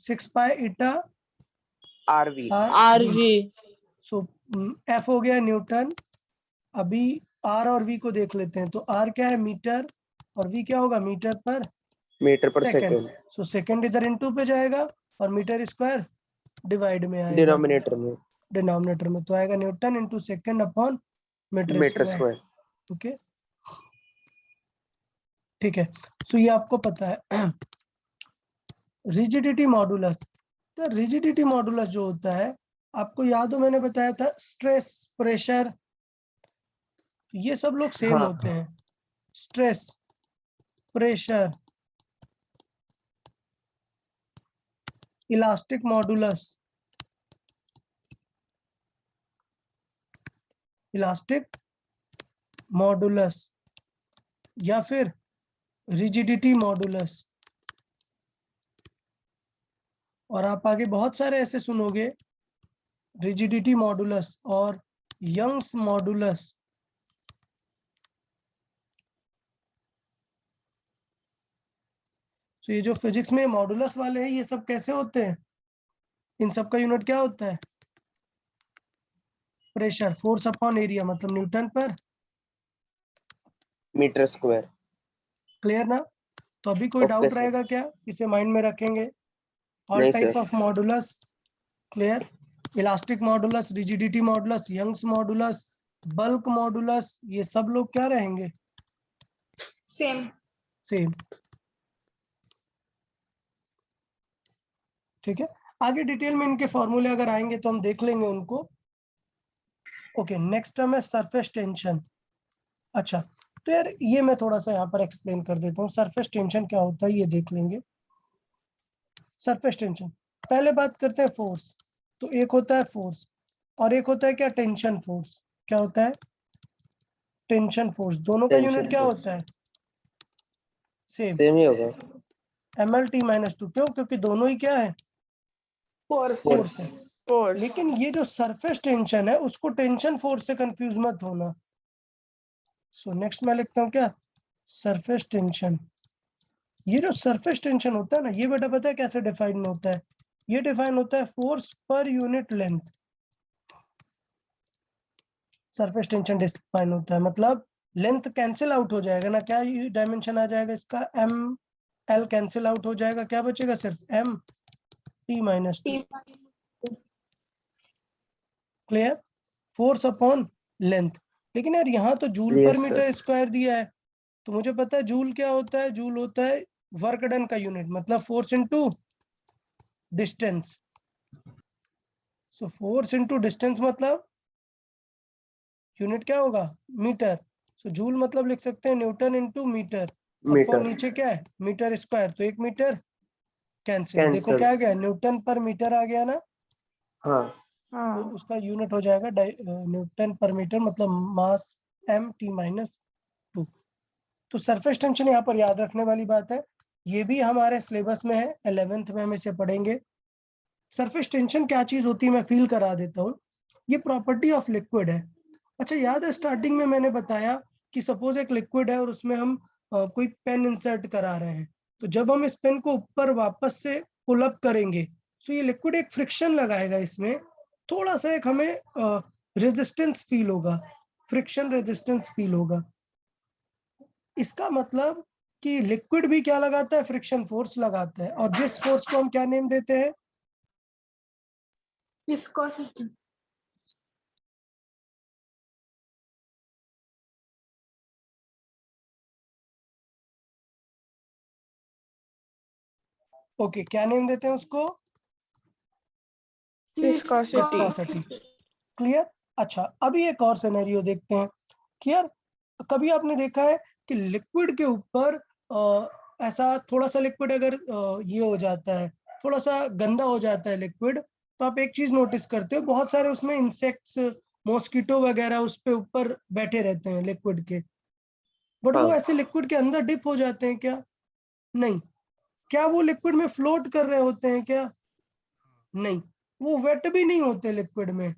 6 pi eta RV. R V. So F हो गया न्यूटन। अभी R और V को देख लेते हैं। तो R क्या है? मीटर, और V क्या होगा? मीटर पर मीटर पर सेकंड। सेकंड। सो सेकंड इधर इनटू पे जाएगा और मीटर स्क्वायर डिवाइड में आएगा, डिनोमिनेटर में डिनोमिनेटर में। तो आएगा newton into second upon metre metre square. Square. Okay, ठीक है। सो ये आपको पता है। रिजिडिटी मॉडुलस, तो रिजिडिटी मॉडुलस जो होता है, आपको याद हो मैंने बताया था स्ट्रेस, प्रेशर, ये सब लोग सेम हाँ। होते हैं। Stress, pressure, elastic modulus, elastic modulus, या फिर रिजिडिटी मॉडुलस। और आप आगे बहुत सारे ऐसे सुनोगे, रिजिडिटी मॉडुलस और यंग्स मॉडुलस। तो ये जो फिजिक्स में मॉडुलस वाले हैं, ये सब कैसे होते हैं? इन सब का यूनिट क्या होता है? प्रेशर, फोर्स अपॉन एरिया, मतलब न्यूटन पर मीटर स्क्वायर। क्लियर ना? तो अभी कोई ओके डाउट सर। रहेगा क्या? इसे माइंड में रखेंगे। ऑल नहीं type sir. Of modulus clear, elastic modulus, rigidity modulus, Young's modulus, bulk modulus, ये सब लोग क्या रहेंगे? सेम। ठीक है, आगे डिटेल में इनके फॉर्मूले अगर आएंगे तो हम देख लेंगे उनको। ओके, नेक्स्ट टर्म है सरफेस टेंशन। अच्छा, तो यार ये मैं थोड़ा सा यहाँ पर एक्सप्लेन कर देता हूँ, सरफेस टेंशन क्या होता है ये देख लेंगे। सरफेस टेंशन, पहले बात करते हैं फोर्स। तो एक होता है फोर्स और एक होता है क्या? Tension force. क्या होता है? Tension force. दोनों का यूनिट क्या होता है? सेम, सेम ही होगा। ml/2। क्यों? क्योंकि दोनों ही क्या है? फोर्स है। फोर्स लेकिन ये जो सरफेस टेंशन है उसको टेंशन फोर्स से कंफ्यूज मत होना। सो नेक्स्ट मैं लिखता हूँ क्या? Surface tension. ये जो सरफेस टेंशन होता है ना, ये बेटा पता है कैसे डिफाइन होता है? ये डिफाइन होता है force per unit length. Surface tension define होता है मतलब लेंथ कैंसिल आउट हो जाएगा ना, क्या डायमेंशन आ जाएगा इसका, एम एल कैंसिल आउट हो जाएगा, क्या बचेगा सिर्फ M T minus two. Clear, force upon length. लेकिन यार यहाँ तो जूल पर Yes, मीटर sir. स्क्वायर दिया है, तो मुझे पता है जूल क्या होता है, जूल होता है वर्क डन का यूनिट, मतलब force into distance. So force into distance मतलब यूनिट क्या होगा, मीटर। सो जूल मतलब लिख सकते हैं newton into metre, upon metre नीचे क्या है मीटर स्क्वायर, तो 1 मीटर कैंसिल। देखो कैंसिल। क्या आ गया, न्यूटन पर मीटर आ गया ना, हाँ तो हाँ उसका यूनिट हो जाएगा न्यूटन पर मीटर, मतलब मास एम टी माइनस टू। तो सरफेस टेंशन यहाँ पर याद रखने वाली बात है, ये भी हमारे सिलेबस में है, 11th में हम इसे पढ़ेंगे। सरफेस टेंशन क्या चीज होती है मैं फील करा देता हूँ, ये प्रॉपर्टी ऑफ लिक्विड है। अच्छा याद है स्टार्टिंग में मैंने बताया कि सपोज एक लिक्विड है और उसमें हम कोई पेन इंसर्ट करा रहे हैं, तो जब हम इस पेन को ऊपर वापस से पुल अप करेंगे तो ये लिक्विड एक फ्रिक्शन लगाएगा, इसमें थोड़ा सा एक हमें रेजिस्टेंस फील होगा, फ्रिक्शन रेजिस्टेंस फील होगा। इसका मतलब कि लिक्विड भी क्या लगाता है, फ्रिक्शन फोर्स लगाता है, और जिस फोर्स को हम क्या नेम देते हैं, विस्कोसिटी। ओके क्या नेम देते हैं उसको, विस्कोसिटी। विस्कोसिटी। क्लियर। अच्छा अभी एक और सिनेरियो देखते हैं कि यार कभी आपने देखा है कि लिक्विड के ऊपर ऐसा थोड़ा सा लिक्विड अगर ये हो जाता है, थोड़ा सा गंदा हो जाता है लिक्विड, तो आप एक चीज नोटिस करते हो, बहुत सारे उसमें इंसेक्ट्स मॉस्किटो वगैरह उस पे ऊपर बैठे रहते हैं लिक्विड के, बट वो हाँ ऐसे लिक्विड के अंदर डिप हो जाते हैं क्या, नहीं। क्या वो लिक्विड में फ्लोट कर रहे होते हैं क्या, नहीं। वो वेट भी नहीं होते लिक्विड में।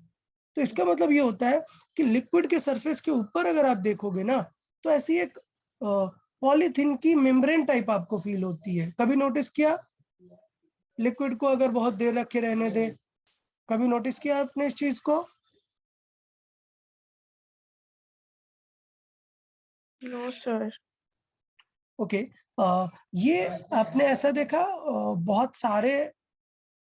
तो इसका मतलब ये होता है कि लिक्विड के सरफेस के ऊपर अगर आप देखोगे ना, तो ऐसी एक पॉलीथीन की मेम्ब्रेन टाइप आपको फील होती है। कभी नोटिस किया, लिक्विड को अगर बहुत देर रखे रहने दे, कभी नोटिस किया आपने इस चीज को, नो सर। ओके। ये आपने ऐसा देखा, बहुत सारे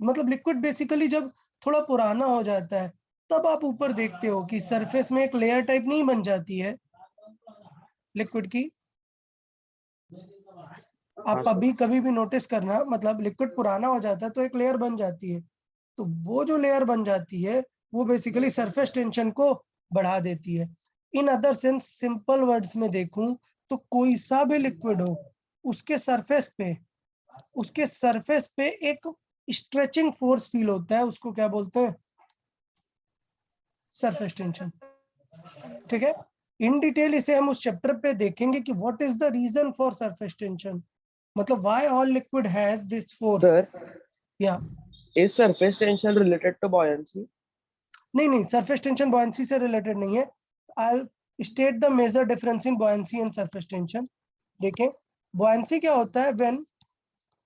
मतलब लिक्विड बेसिकली जब थोड़ा पुराना हो जाता है तब आप ऊपर देखते हो कि सरफेस में एक लेयर टाइप नहीं बन जाती है लिक्विड की। आप कभी कभी भी नोटिस करना, मतलब लिक्विड पुराना हो जाता है तो एक लेयर बन जाती है, तो वो जो लेयर बन जाती है वो बेसिकली सरफेस टेंशन को बढ़ा देती है। In other sense simple words में देखूं तो कोई सा भी लिक्विड हो, उसके सरफेस पे एक स्ट्रेचिंग फोर्स फील होता है, उसको क्या बोलते हैं, सरफेस टेंशन। ठीक है, इन डिटेल इसे हम उस चैप्टर पे देखेंगे कि what is the reason for surface tension, मतलब why all liquid has this force. Sir, या is surface tension related to buoyancy? नहीं, सरफेस टेंशन बॉयंसी से रिलेटेड नहीं है। I state the major difference in buoyancy and surface tension. देखें बॉयंसी क्या होता है,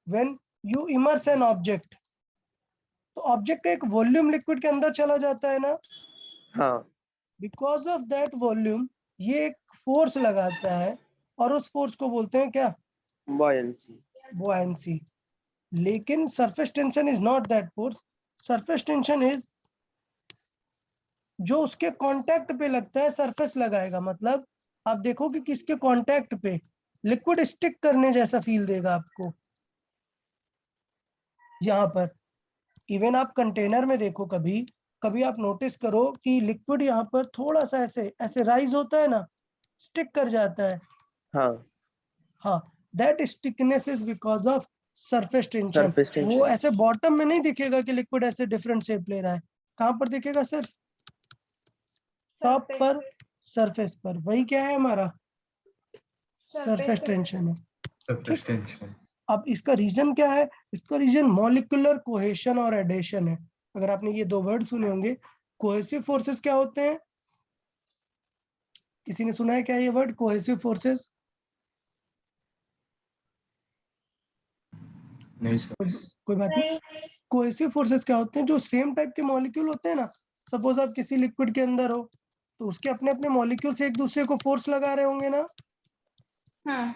when you immerse an object, तो ऑब्जेक्ट का एक वॉल्यूम लिक्विड के अंदर चला जाता है ना, हाँ बिकॉज ऑफ दैट वॉल्यूम ये एक फोर्स लगाता है, और उस फोर्स को बोलते हैं क्या, buoyancy। buoyancy। लेकिन surface tension is not that force, surface tension is जो उसके कांटेक्ट पे लगता है, सरफेस लगाएगा, मतलब आप देखो कि किसके कांटेक्ट पे लिक्विड स्टिक करने जैसा फील देगा आपको यहाँ पर। इवन आप कंटेनर में देखो, कभी कभी आप नोटिस करो कि लिक्विड यहाँ पर थोड़ा सा ऐसे ऐसे राइज होता है ना, स्टिक कर जाता है। हाँ हाँ, that stickiness is because of surface tension. Surface वो टेंशन। ऐसे बॉटम में नहीं दिखेगा कि लिक्विड ऐसे डिफरेंट शेप ले रहा है, कहाँ पर दिखेगा, सिर्फ टॉप पर, सरफेस पर। वही क्या है हमारा, सरफेस टेंशन है। Surface tension. अब इसका रीजन क्या है, इसका रीजन मॉलिक्यूलर कोहेशन और एडेशन है। अगर आपने ये दो वर्ड सुने होंगे, कोहेसिव फोर्सेस क्या होते हैं, किसी ने सुना है क्या ये वर्ड, कोहेसिव फोर्सेस? नहीं sir. कोई बात नहीं। कोहेसिव फोर्सेस क्या होते हैं, जो सेम टाइप के मॉलिक्यूल होते हैं ना, सपोज आप किसी लिक्विड के अंदर हो तो उसके अपने अपने मॉलिक्यूल से एक दूसरे को फोर्स लगा रहे होंगे ना, हाँ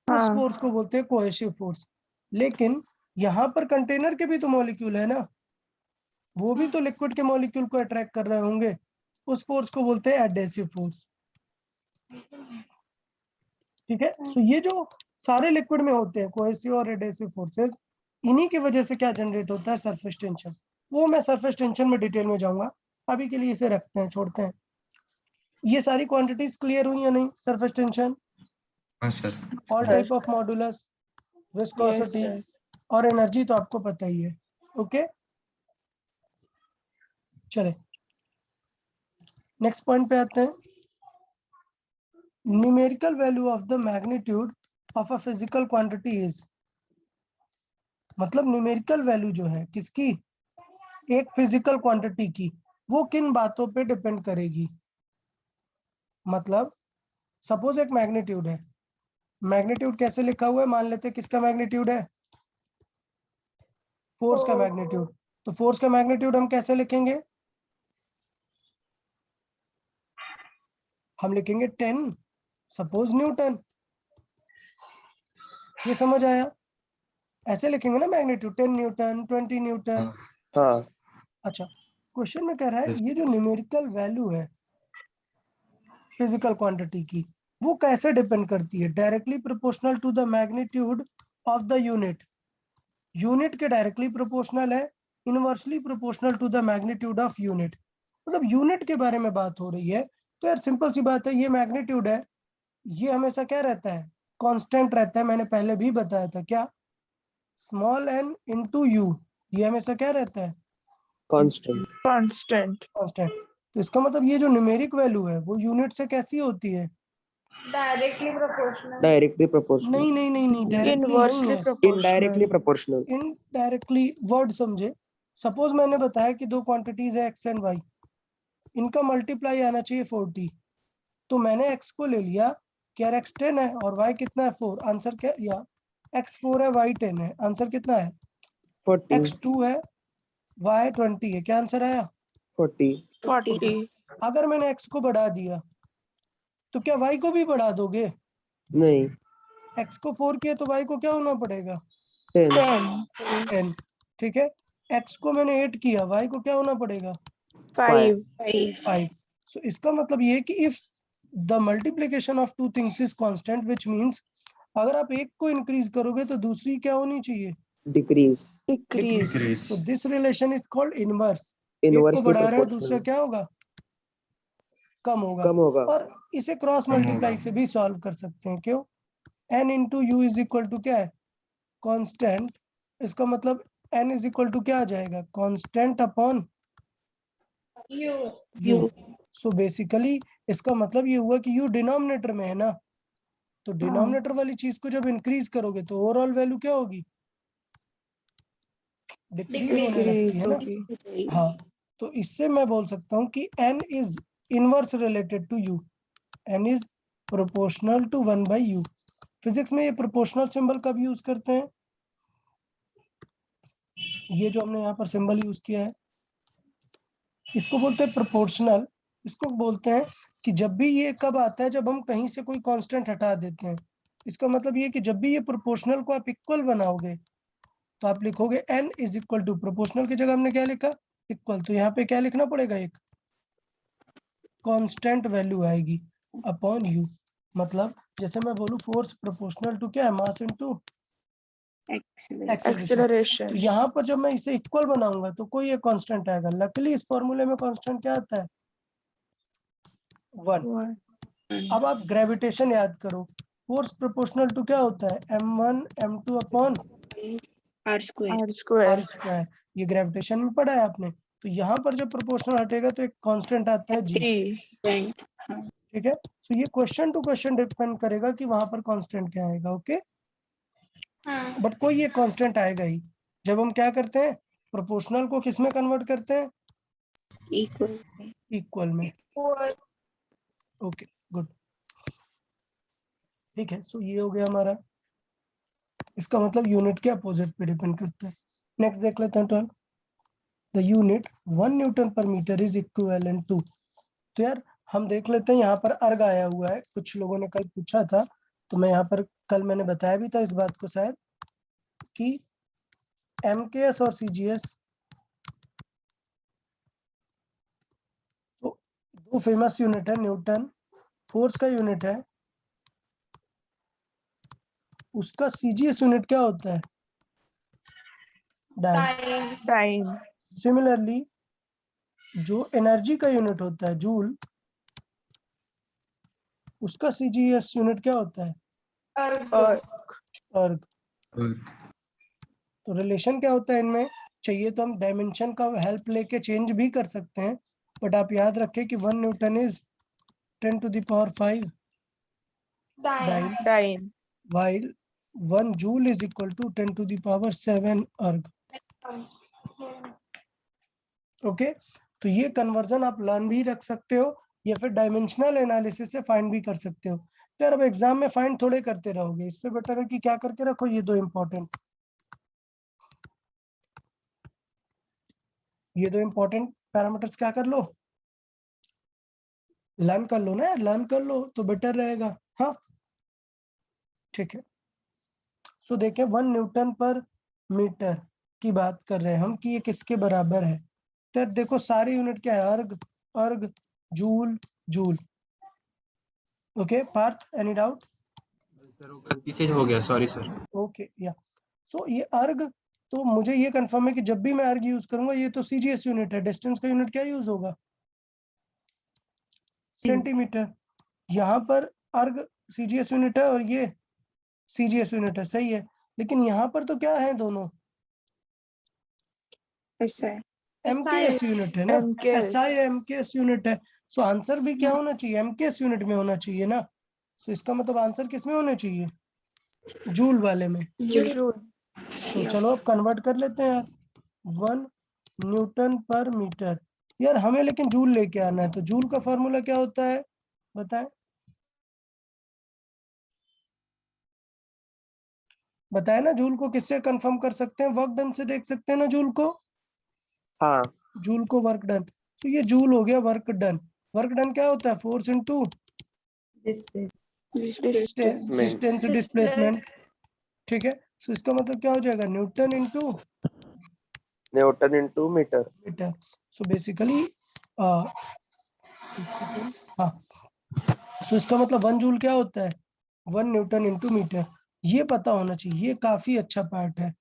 उस हाँ। फोर्स को बोलते हैं कोहेसिव फोर्स। लेकिन यहाँ पर कंटेनर के भी तो मॉलिक्यूल है ना, वो भी तो लिक्विड के मॉलिक्यूल को अट्रैक्ट कर रहे होंगे, उस फोर्स को बोलते हैं एडहेसिव फोर्स। ठीक है, तो ये जो सारे लिक्विड में होते हैं कोहेसिव और एडहेसिव फोर्सेस, इन्हीं की वजह से क्या जनरेट होता है, सरफेस टेंशन। वो मैं सरफेस टेंशन में डिटेल में जाऊंगा, अभी के लिए इसे रखते हैं, छोड़ते हैं। ये सारी क्वांटिटीज क्लियर हुई या नहीं? सरफेस टेंशन, हाँ sir. All type of modulus, viscosity sir. और एनर्जी तो आपको पता ही है। ओके, चले नेक्स्ट पॉइंट पे आते हैं। Numerical value of the magnitude of a physical quantity is, मतलब न्यूमेरिकल वैल्यू जो है किसकी, एक फिजिकल क्वांटिटी की, वो किन बातों पे डिपेंड करेगी। मतलब सपोज एक मैग्नीट्यूड है, मैग्नीट्यूड कैसे लिखा हुआ है, मान लेते हैं किसका मैग्नीट्यूड है, फोर्स का मैग्नीट्यूड। तो फोर्स का मैग्नीट्यूड हम कैसे लिखेंगे, हम लिखेंगे 10 सपोज न्यूटन। ये समझ आया? ऐसे लिखेंगे ना मैग्नीट्यूड, 10 न्यूटन, 20 न्यूटन। हाँ अच्छा, क्वेश्चन में कह रहा है Yes. ये जो न्यूमेरिकल वैल्यू है फिजिकल क्वांटिटी की, वो कैसे डिपेंड करती है, directly proportional to the magnitude of the unit. Unit के डायरेक्टली प्रोपोर्शनल है, inversely proportional to the magnitude of unit. मतलब यूनिट के बारे में बात हो रही है, तो यार सिंपल सी बात है, ये मैग्नीट्यूड है, ये हमेशा क्या रहता है, कांस्टेंट रहता है। मैंने पहले भी बताया था, क्या, स्मॉल n इंटू यू, ये हमेशा क्या रहता है, कांस्टेंट। Constant. कांस्टेंट। तो इसका मतलब ये जो न्यूमेरिक वैल्यू है वो यूनिट से कैसी होती है, डायरेक्टली प्रोपोर्शनल। Directly proportional. नहीं नहीं नहीं नहीं, डायरेक्टली नहीं Inversely है, indirectly proportional. Proportional. Indirectly. Word समझे, सपोज मैंने बताया कि दो क्वांटिटीज है x एंड y, इनका मल्टीप्लाई आना चाहिए 40, तो मैंने x को ले लिया कि यार x 10 है और y कितना है 4, आंसर क्या, या x 4 है y 10 है, आंसर कितना है, 40 x 2 है y 20 है, क्या आंसर आया, 40। 40. अगर मैंने x को बढ़ा दिया तो क्या y को भी बढ़ा दोगे, नहीं, x को 4 किया तो y को क्या होना पड़ेगा, 10। 10. 10। ठीक है, x को मैंने 8 किया, y को क्या होना पड़ेगा, 5. 5। सो इसका मतलब ये है कि if the multiplication of two things is constant, which means अगर आप एक को इंक्रीज करोगे तो दूसरी क्या होनी चाहिए, decrease. Decrease. Decrease. So this relation is called inverse. एक को इनवर्सली बढ़ा रहे हो, दूसरा प्रोपोर्शनल। क्या होगा, कम होगा। कम होगा। और इसे क्रॉस कम मल्टीप्लाई होगा। से भी सॉल्व कर सकते हैं, क्यों, n into u is equal to क्या है, कांस्टेंट। इसका मतलब n इज इक्वल टू क्या आ जाएगा, constant upon you. So basically इसका मतलब ये हुआ कि u डिनोमिनेटर में है ना, तो डिनोमिनेटर वाली चीज को जब इंक्रीज करोगे तो ओवरऑल वैल्यू क्या होगी, डिक्रीज होने लगती है ना। होगी. हाँ, तो इससे मैं बोल सकता हूँ कि n is inverse related to u, n is proportional to 1/u। Physics में ये प्रोपोर्शनल सिंबल कब यूज करते हैं, ये जो हमने यहाँ पर सिंबल यूज किया है इसको बोलते हैं प्रोपोर्शनल। इसको बोलते हैं कि जब भी ये कब आता है, जब हम कहीं से कोई कांस्टेंट हटा देते हैं। इसका मतलब ये कि जब भी ये प्रोपोर्शनल को आप इक्वल बनाओगे तो आप लिखोगे n is equal to, proportional की जगह हमने क्या लिखा, इक्वल, तो यहाँ पे क्या लिखना पड़ेगा, एक कांस्टेंट वैल्यू आएगी अपॉन u। मतलब जैसे मैं बोलूँ फोर्स प्रोपोर्शनल टू क्या है, मास इनटू एक्सेलरेशन। Acceleration. तो यहाँ पर जब मैं इसे इक्वल बनाऊंगा तो कोई एक कांस्टेंट आएगा। लकीली इस फॉर्मूले में कांस्टेंट क्या आता है, 1। 1. अब आप ग्रेविटेशन याद करो, फोर्स प्रोपोर्शनल टू क्या होता है, m1 m2 upon R square. R square. r square. ये ग्रेविटेशन में पढ़ा है आपने। तो यहाँ पर जब प्रोपोर्शनल हटेगा तो एक कांस्टेंट आता है g। G. ठीक है, तो ये क्वेश्चन टू क्वेश्चन डिपेंड करेगा कि वहां पर कांस्टेंट क्या आएगा। ओके, बट कोई एक कांस्टेंट आएगा ही। जब हम क्या करते हैं, प्रोपोर्शनल को किस में कन्वर्ट करते हैं, Equal. इक्वल में। ओके, गुड, ठीक है। सो ये हो गया हमारा, इसका मतलब यूनिट के अपोजिट पे डिपेंड करता है। नेक्स्ट देख लेते हैं 12। द यूनिट 1 न्यूटन पर मीटर इज इक्विवेलेंट टू। तो यार हम देख लेते हैं, यहाँ पर अर्ग आया हुआ है, कुछ लोगों ने कल पूछा था, तो मैं यहाँ पर कल मैंने बताया भी था इस बात को शायद कि MKS और CGS तो दो फेमस यूनिट है। न्यूटन फोर्स का यूनिट है, उसका CGS यूनिट क्या होता है? डाइन। टाइम। सिमिलरली जो एनर्जी का यूनिट होता है जूल, उसका CGS यूनिट क्या होता है? अर्ग। तो रिलेशन क्या होता है इनमें? चाहिए तो हम डायमेंशन का हेल्प लेके चेंज भी कर सकते हैं, बट आप याद रखें कि 1 newton is 10⁵ dyne, time. while 1 joule is equal to 10⁷ अर्ग। ओके, तो ये कन्वर्जन आप लर्न भी रख सकते हो या फिर डायमेंशनल एनालिसिस से फाइंड भी कर सकते हो। तो यार अब एग्जाम में फाइंड थोड़े करते रहोगे, इससे बेटर है कि क्या करके रखो ये दो इंपॉर्टेंट पैरामीटर्स क्या कर लो, लर्न कर लो ना यार, लर्न कर लो तो बेटर रहेगा। हाँ ठीक है। सो देखें 1 न्यूटन पर मीटर की बात कर रहे हैं हम कि ये किसके बराबर है। तो देखो सारी यूनिट क्या है? Erg, erg, joule, joule. Okay Parth, any doubt? Sir वो गलती से हो गया, सॉरी सर। ओके या सो ये अर्ग, तो मुझे ये कंफर्म है कि जब भी मैं अर्ग यूज करूंगा ये तो CGS यूनिट है, डिस्टेंस का यूनिट क्या यूज होगा? सेंटीमीटर। यहाँ पर अर्ग CGS यूनिट है और ये CGS यूनिट है, सही है, लेकिन यहाँ पर तो क्या है दोनों? MKS यूनिट है ना, SI MKS यूनिट है। सो आंसर भी क्या होना चाहिए? MKS यूनिट में होना चाहिए ना। सो इसका मतलब आंसर किस में होना चाहिए? जूल वाले में। तो चलो अब कन्वर्ट कर लेते हैं यार, 1 न्यूटन पर मीटर। यार हमें लेकिन जूल लेके आना है, तो जूल का फॉर्मूला क्या होता है बताएं? बताए ना, जूल को किससे कंफर्म कर सकते हैं? वर्क डन से देख सकते हैं ना जूल को। हाँ जूल को वर्क डन, तो ये जूल हो गया वर्क डन। वर्क डन क्या होता है? Force into distance displacement. ठीक है, सो इसका मतलब क्या हो जाएगा? Newton into metre. Metre. So basically हाँ, सो इसका मतलब 1 जूल क्या होता है? 1 न्यूटन इनटू मीटर। ये पता होना चाहिए, ये काफी अच्छा पार्ट है,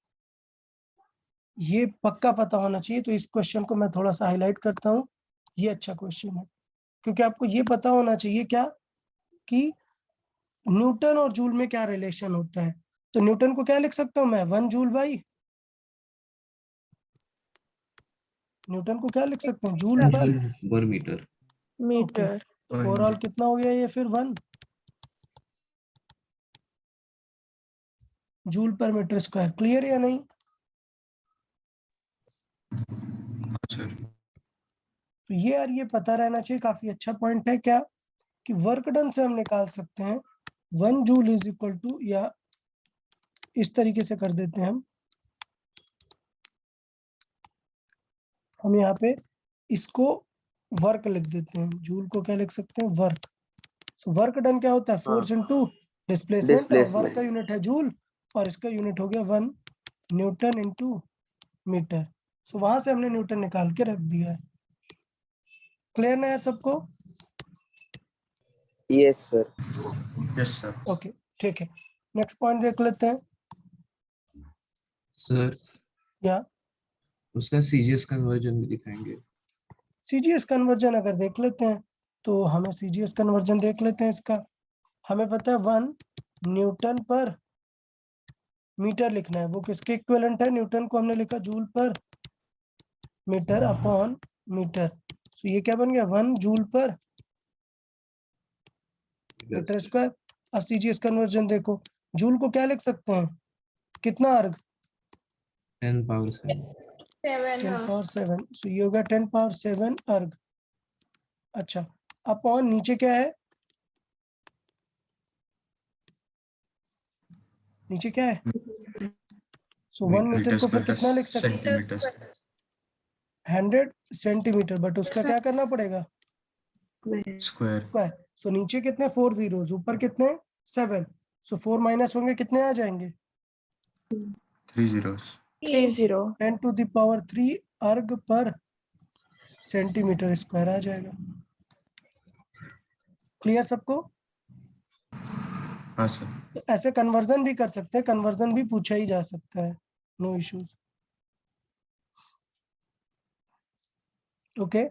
ये पक्का पता होना चाहिए। तो इस क्वेश्चन को मैं थोड़ा सा हाईलाइट करता हूँ, ये अच्छा क्वेश्चन है, क्योंकि आपको ये पता होना चाहिए क्या कि न्यूटन और जूल में क्या रिलेशन होता है। तो न्यूटन को क्या लिख सकता हूँ मैं? 1 जूल बाई, न्यूटन को क्या लिख सकते हैं? जूल पर मीटर। मीटर। तो ओवरऑल कितना हो गया ये फिर? 1 जूल पर मीटर स्क्वायर। क्लियर या नहीं? तो ये यार ये पता रहना चाहिए, काफी अच्छा पॉइंट है क्या कि वर्क डन से हम निकाल सकते हैं 1 जूल इज इक्वल टू, या इस तरीके से कर देते हैं हम यहाँ पे इसको वर्क लिख देते हैं, जूल को क्या लिख सकते हैं? वर्क। सो वर्क डन क्या होता है? फोर्स इनटू डिस्प्लेसमेंट, और वर्क का यूनिट है जूल और इसका यूनिट हो गया 1 न्यूटन इनटू मीटर। सो वहां से हमने न्यूटन निकाल के रख दिया है। क्लियर ना यार सबको? Yes sir. Yes sir. Okay ठीक है, नेक्स्ट पॉइंट देख लेते हैं। सर या उसका CGS कन्वर्जन भी दिखाएंगे? CGS कन्वर्जन अगर देख लेते हैं तो हमें CGS कन्वर्जन देख लेते हैं इसका। हमें पता है 1 न्यूटन पर मीटर लिखना है, वो किसके इक्विवेलेंट है? न्यूटन को हमने लिखा जूल पर मीटर अपॉन मीटर। तो ये क्या बन गया? 1 जूल पर मीटर स्क्वायर। अब CGS कन्वर्जन देखो, जूल को क्या लिख सकते हैं? कितना अर्ग? 10 पावर 7। 10 पावर 7। सो ये होगा 10 पावर 7 अर्ग। अच्छा, अपॉन नीचे क्या है? नीचे क्या है? सो 1 मीटर को फिर कितना लिख सकते हैं? सेंटीमीटर। 100 सेंटीमीटर, बट उसका क्या करना पड़ेगा? Square square. सो नीचे कितने 4 zeros, ऊपर कितने 7। सो 4 माइनस होंगे कितने आ जाएंगे 3 zeros 30 10 to the power 3 अर्ग पर सेंटीमीटर स्क्वायर आ जाएगा। क्लियर सबको? हाँ सर तो ऐसे कन्वर्जन भी कर सकते हैं, कन्वर्जन भी पूछा ही जा सकता है, no issues. Okay,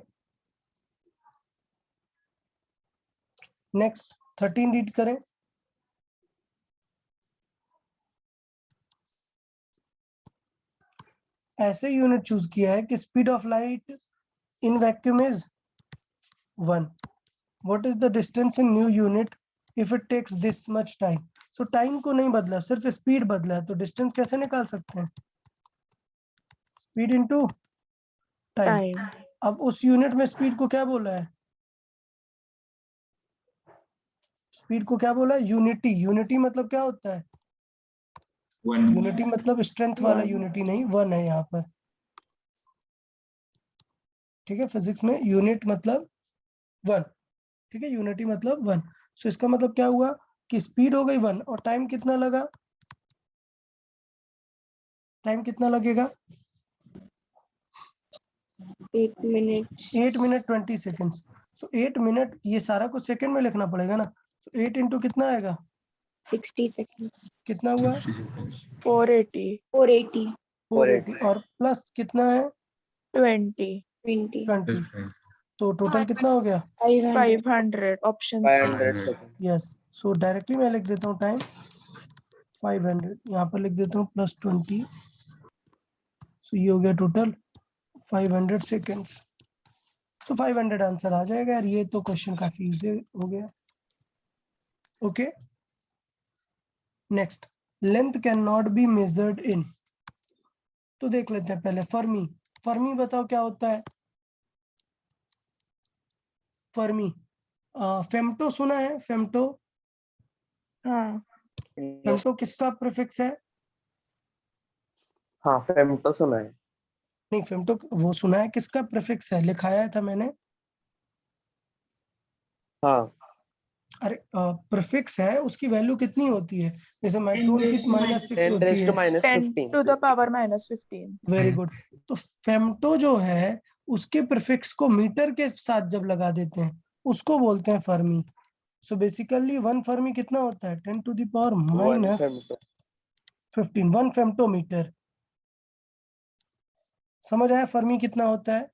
next 13 read करें। ऐसे यूनिट चूज किया है कि speed of light in vacuum is 1। What is the distance in new unit if it takes this much time. So time को नहीं बदला, सिर्फ स्पीड बदला है, तो डिस्टेंस कैसे निकाल सकते हैं? Speed into time. टाइम अब उस यूनिट में स्पीड को क्या बोला है? स्पीड को क्या बोला है? यूनिटी। यूनिटी मतलब क्या होता है? यूनिटी मतलब स्ट्रेंथ वाला यूनिटी नहीं, 1 है यहाँ पर। ठीक है, फिजिक्स में यूनिट मतलब 1। ठीक है, यूनिटी मतलब 1। सो इसका मतलब क्या हुआ कि स्पीड हो गई 1 और टाइम कितना लगा? टाइम कितना लगेगा? 8 minutes. 8 minute 20 seconds. So 8 minute, ये सारा कुछ सेकंड में लिखना पड़ेगा ना। तो 8 इंटू कितना आएगा? 60 seconds. कितना हुआ? 60 seconds 480 480. 480 और प्लस कितना है? 20 20. 20। 500 तो टोटल कितना हो गया? 500. 500 option C 500 second. Yes. So directly मैं लिख देता हूँ टाइम 500, यहाँ पर लिख देता हूँ प्लस 20। सो ये हो गया टोटल 500 सेकेंड्स। सो 500 आंसर आ जाएगा यार, ये तो क्वेश्चन काफी इजी हो गया। Okay, next, length can not be measured in. तो देख लेते हैं पहले फर्मी। फर्मी बताओ क्या होता है? फर्मी, फेम्टो सुना है? फेम्टो, हाँ फेम्टो किसका प्रीफिक्स है? हाँ फेम्टो सुना है। नहीं, फेम्टो वो सुना है, किसका प्रीफिक्स है? लिखाया था मैंने। हाँ अरे प्रीफिक्स है, उसकी वैल्यू कितनी होती है? जैसे माइक्रोन की -6 10 होती रेज टू है। Minus 10 15। to the power -15 very good. तो फेम्टो जो है उसके प्रीफिक्स को मीटर के साथ जब लगा देते हैं उसको बोलते हैं फर्मी। सो बेसिकली 1 फर्मी कितना होता है? 10 टू द पावर 1 फेम्टो। -15, 1 फेम्टोमीटर। समझ आया फर्मी कितना होता है?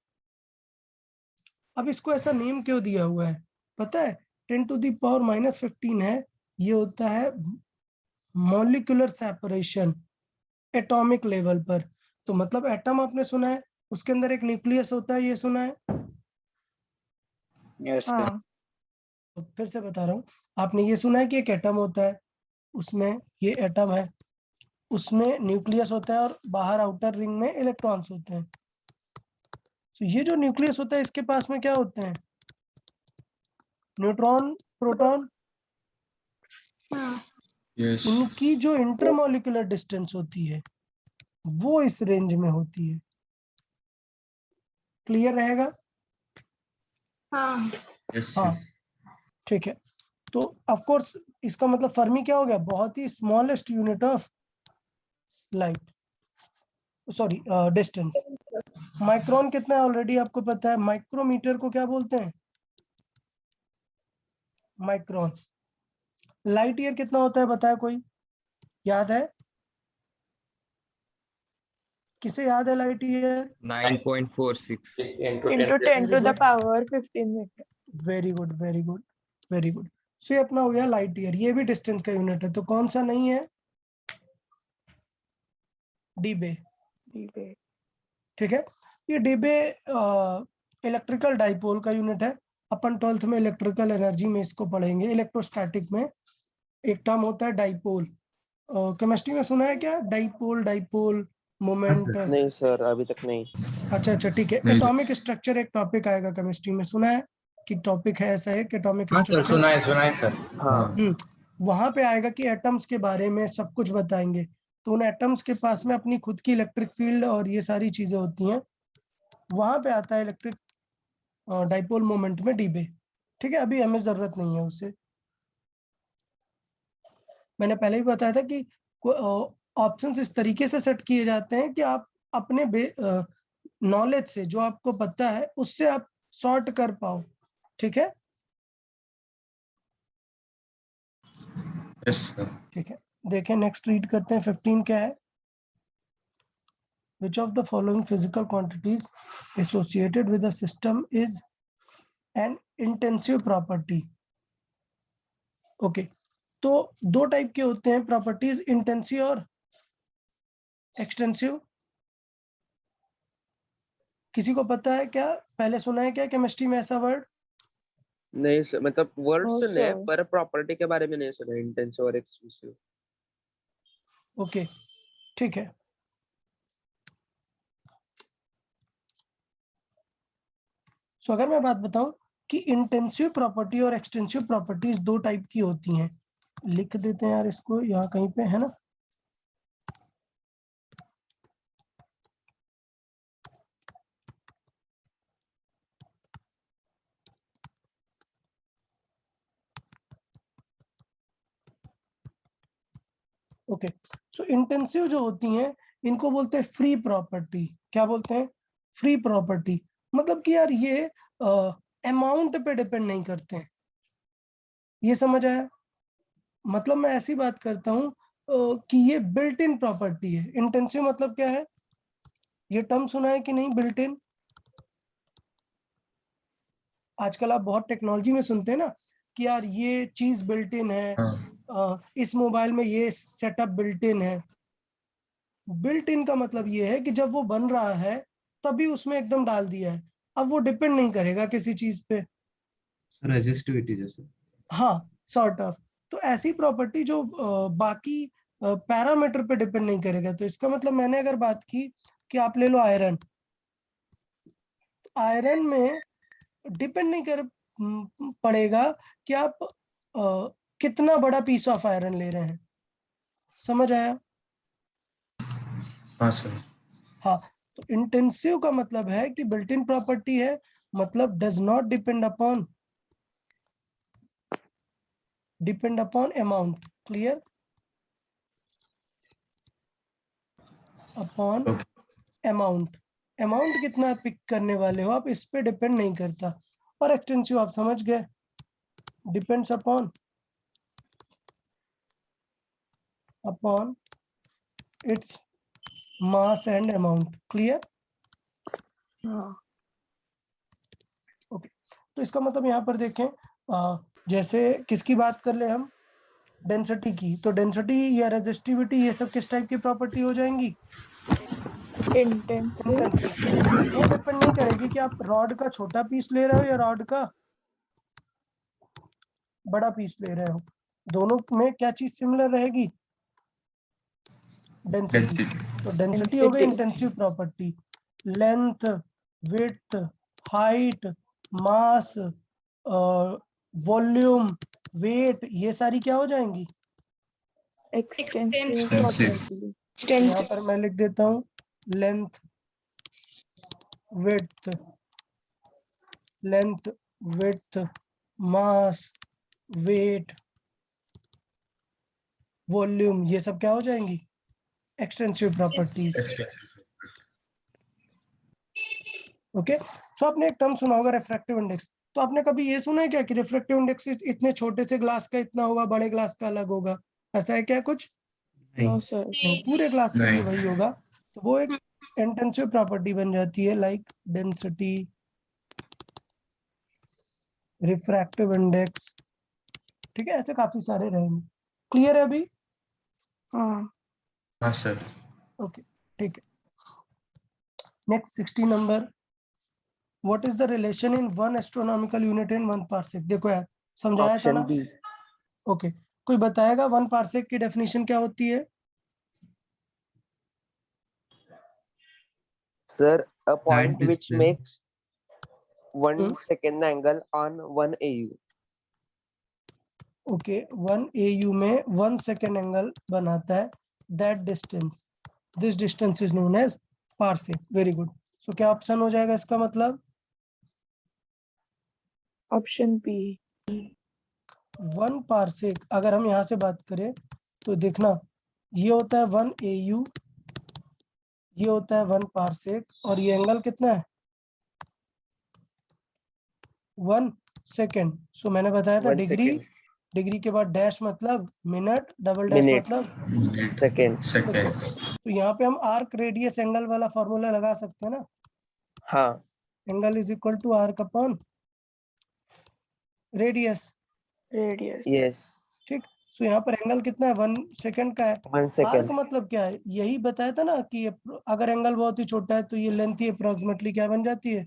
अब इसको ऐसा नेम क्यों दिया हुआ है पता है? 10 टू द पावर -15 है, ये होता है मॉलिक्यूलर सेपरेशन एटॉमिक लेवल पर। तो मतलब एटम आपने सुना है, उसके अंदर एक न्यूक्लियस होता है, ये सुना है? Yes, sir. हाँ तो फिर से बता रहा हूँ, आपने ये सुना है कि एक एटम होता है, उसमें ये एटम है, उसमें न्यूक्लियस होता है और बाहर आउटर रिंग में इलेक्ट्रॉन्स होते हैं। तो ये जो न्यूक्लियस होता है इसके पास में क्या होते हैं? Neutron, proton. yes इनकी जो इंटरमॉलिक्यूलर डिस्टेंस होती है वो इस रेंज में होती है। क्लियर रहेगा? yes हाँ, yes ठीक है। तो ऑफ कोर्स इसका मतलब फर्मी क्या हो गया? बहुत ही smallest unit of light, sorry distance. Micron कितना है ऑलरेडी आपको पता है। माइक्रोमीटर को क्या बोलते हैं? माइक्रोन। लाइट ईयर कितना होता है बताया कोई? याद है? किसे याद है light year? 9.46 into into 10 to Very the good. power 15 मीटर। Very good, very good, very good. So ये अपना हो गया लाइट ईयर, ये भी डिस्टेंस का यूनिट है। तो कौन सा नहीं है? डीबे। ठीक है, ये डीबे इलेक्ट्रिकल डाइपोल का यूनिट है। अपन 12th में इलेक्ट्रिकल एनर्जी में इसको पढ़ेंगे। इलेक्ट्रोस्टैटिक में एक टर्म होता है डाइपोल। केमिस्ट्री में सुना है क्या? Dipole, dipole moment. नहीं सर अभी तक नहीं। अच्छा ठीक है। नहीं। एटॉमिक स्ट्रक्चर एक टॉपिक आएगा केमिस्ट्री में, सुना है कि टॉपिक है ऐसा है कि एटॉमिक हाँ सर स्ट्रक्चर। सुना है सर हाँ वहां पे आएगा कि एटम्स के बारे में सब कुछ बताएंगे। तो उन एटम्स के पास में अपनी खुद की इलेक्ट्रिक फील्ड और ये सारी चीजें होती हैं। वहां पे आता है इलेक्ट्रिक डाइपोल मोमेंट में डीबे। ठीक है, अभी हमें जरूरत नहीं है उसे। मैंने पहले भी बताया था कि ऑप्शंस इस तरीके से सेट किए जाते हैं कि आप अपने नॉलेज से, जो आपको पता है, उससे आप सॉर्ट कर पाओ। ठीक है, यस सर। ठीक है, देखें नेक्स्ट रीड करते हैं। 15 क्या है? Which of the following physical quantities associated with the system is an intensive property? Okay, तो दो टाइप के होते हैं प्रॉपर्टीज, इंटेंसिव और एक्सटेंसिव। किसी को पता है क्या? पहले सुना है क्या केमिस्ट्री में ऐसा वर्ड? नहीं सर, मतलब वर्ड No, सुने sir. पर प्रॉपर्टी के बारे में नहीं सुना, इंटेंसिव और एक्सटेंसिव। ओके, ठीक है। सो अगर मैं बात बताऊं कि इंटेंसिव प्रॉपर्टी और एक्सटेंसिव प्रॉपर्टीज दो टाइप की होती हैं, लिख देते हैं यार इसको यहाँ कहीं पे, है ना। ओके, सो इंटेंसिव जो होती हैं इनको बोलते हैं फ्री प्रॉपर्टी। क्या बोलते हैं? Free property. मतलब कि यार ये अमाउंट पे डिपेंड नहीं करते हैं। ये समझ आया? मतलब मैं ऐसी बात करता हूँ कि ये बिल्ट इन प्रॉपर्टी है। इंटेंसिव मतलब क्या है? ये टर्म सुना है कि नहीं, बिल्ट इन? आजकल आप बहुत टेक्नोलॉजी में सुनते हैं ना कि यार ये चीज बिल्ट इन है, हाँ इस मोबाइल में ये सेटअप बिल्ट इन है। बिल्ट इन का मतलब ये है कि जब वो बन रहा है तभी उसमें एकदम डाल दिया है, अब वो डिपेंड नहीं करेगा किसी चीज पे। रेजिस्टिविटी जैसे। हाँ, सॉर्ट ऑफ। तो ऐसी प्रॉपर्टी जो बाकी पैरामीटर पे डिपेंड नहीं करेगा। तो इसका मतलब मैंने अगर बात की कि आप ले लो आयरन, आयरन में डिपेंड नहीं कर पड़ेगा कि आप कितना बड़ा पीस ऑफ आयरन ले रहे हैं। समझ आया? हाँ सर। हाँ, तो इंटेंसिव का मतलब है कि बिल्ट इन प्रॉपर्टी है, मतलब does not depend upon amount. Clear? Upon amount, amount कितना पिक करने वाले हो आप, इस पे डिपेंड नहीं करता। और एक्सटेंसिव आप समझ गए, depends upon its mass and amount. Clear? हाँ. ओके, तो इसका मतलब यहाँ पर देखें, जैसे किसकी बात कर ले हम, डेंसिटी की, तो डेंसिटी या रेजिस्टिविटी ये सब किस टाइप की प्रॉपर्टी हो जाएंगी? Intensive. इंटेंसिव। वो डिपेंड नहीं करेगी कि आप रॉड का छोटा पीस ले रहे हो या रॉड का बड़ा पीस ले रहे हो, दोनों में क्या चीज सिमिलर रहेगी? डेंसिटी। तो डेंसिटी हो गई Density. Intensive property. Length, width, height, mass, volume, weight, ये सारी क्या हो जाएंगी? Extensive Extensive. property. यहाँ पर मैं लिख देता हूँ लेंथ, विड्थ, मास, वेट, वॉल्यूम, ये सब क्या हो जाएंगी? Extensive properties. ओके, सो आपने एक टर्म सुना होगा रिफ्रैक्टिव इंडेक्स। तो आपने कभी ये सुना है क्या कि रिफ्रैक्टिव इंडेक्स इतने छोटे से ग्लास का इतना होगा, बड़े ग्लास का अलग होगा? ऐसा है क्या कुछ? No, sir. नहीं, पूरे ग्लास का भी नहीं। वही होगा। तो वो एक इंटेंसिव प्रॉपर्टी बन जाती है, लाइक डेंसिटी, रिफ्रैक्टिव इंडेक्स। ठीक है, ऐसे काफी सारे रहेंगे। क्लियर है अभी? हाँ. हाँ सर। ओके, ठीक है। Next 60 number, what is the relation in 1 astronomical unit and 1 parsec? देखो यार, समझाया था ना। Option B. ओके, कोई बताएगा 1 पार्सेक की डेफिनेशन क्या होती है? Sir, a point Light which distance. makes 1 second angle on 1 AU. Okay, 1 AU में 1 सेकेंड एंगल बनाता है, that distance, this distance is known as parsec. Very good. So क्या ऑप्शन हो जाएगा इसका मतलब? Option B. 1 पारसेक अगर हम यहाँ से बात करें तो देखना ये होता है 1 AU, ये होता है 1 पारसेक और ये एंगल कितना है 1 सेकेंड। सो मैंने बताया था 1 डिग्री, second, डिग्री के बाद डैश मतलब मिनट, डबल डैश मिनट, मतलब मिनट, सेकेंड। सेकेंड, तो यहाँ पे हम आर्क रेडियस एंगल वाला फॉर्मूला लगा सकते हैं ना, हाँ, angle is equal to arc upon radius. Radius. Yes, ठीक, सो यहाँ पर एंगल कितना है 1 सेकेंड का है। 1 आर्क second, मतलब क्या है, यही बताया था ना कि अगर एंगल बहुत ही छोटा है तो ये लेंथ ही अप्रोक्सीमेटली क्या बन जाती है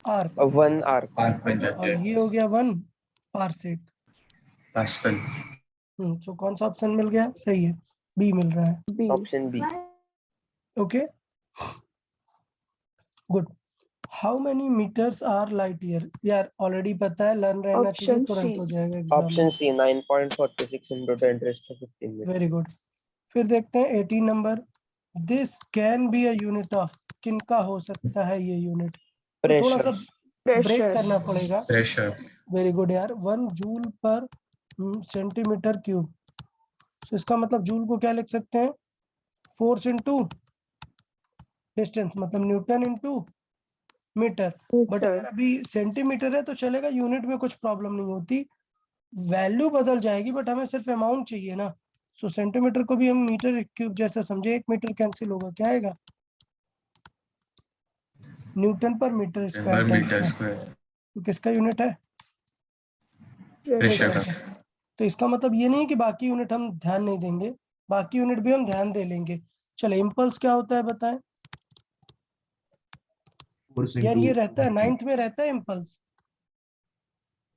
आर्क, 1 arc, आर्क बन जाते और हैं, ये हो गया 1 पारसेक। पास्कल। सो कौन सा ऑप्शन मिल गया, सही है, बी मिल रहा है। B. option B, okay good. How many meters are light year, यार ऑलरेडी पता है, लर्न रहना चाहिए, ऑप्शन तुरंत सी। हो जाएगा एग्जाम option में। C 9.46 into 10 raised to 15 meter. Very good. फिर देखते हैं 18 number, this can be a unit of, किनका हो सकता है ये यूनिट, तो थोड़ा सा Pressure, ब्रेक प्रेशर। करना पड़ेगा। प्रेशर, वेरी गुड यार, 1 जूल पर सेंटीमीटर क्यूब, तो इसका मतलब जूल को क्या लिख सकते हैं फोर्स इनटू डिस्टेंस, मतलब न्यूटन इनटू मीटर। बट अगर अभी सेंटीमीटर है तो चलेगा, यूनिट में कुछ प्रॉब्लम नहीं होती, वैल्यू बदल जाएगी बट हमें सिर्फ अमाउंट चाहिए ना। सो सेंटीमीटर को भी हम मीटर क्यूब जैसा समझे, 1 मीटर कैंसिल होगा, क्या आएगा न्यूटन पर मीटर स्क्वायर टाइप मीटर का। स्क्वायर, तो किसका यूनिट है प्रेशर प्रेशर का। का। तो इसका मतलब ये नहीं है कि बाकी यूनिट हम ध्यान नहीं देंगे, बाकी यूनिट भी हम ध्यान दे लेंगे। चलो इम्पल्स क्या होता है बताएं फोर्स यार, इनटू ये रहता है 9th में रहता है इम्पल्स,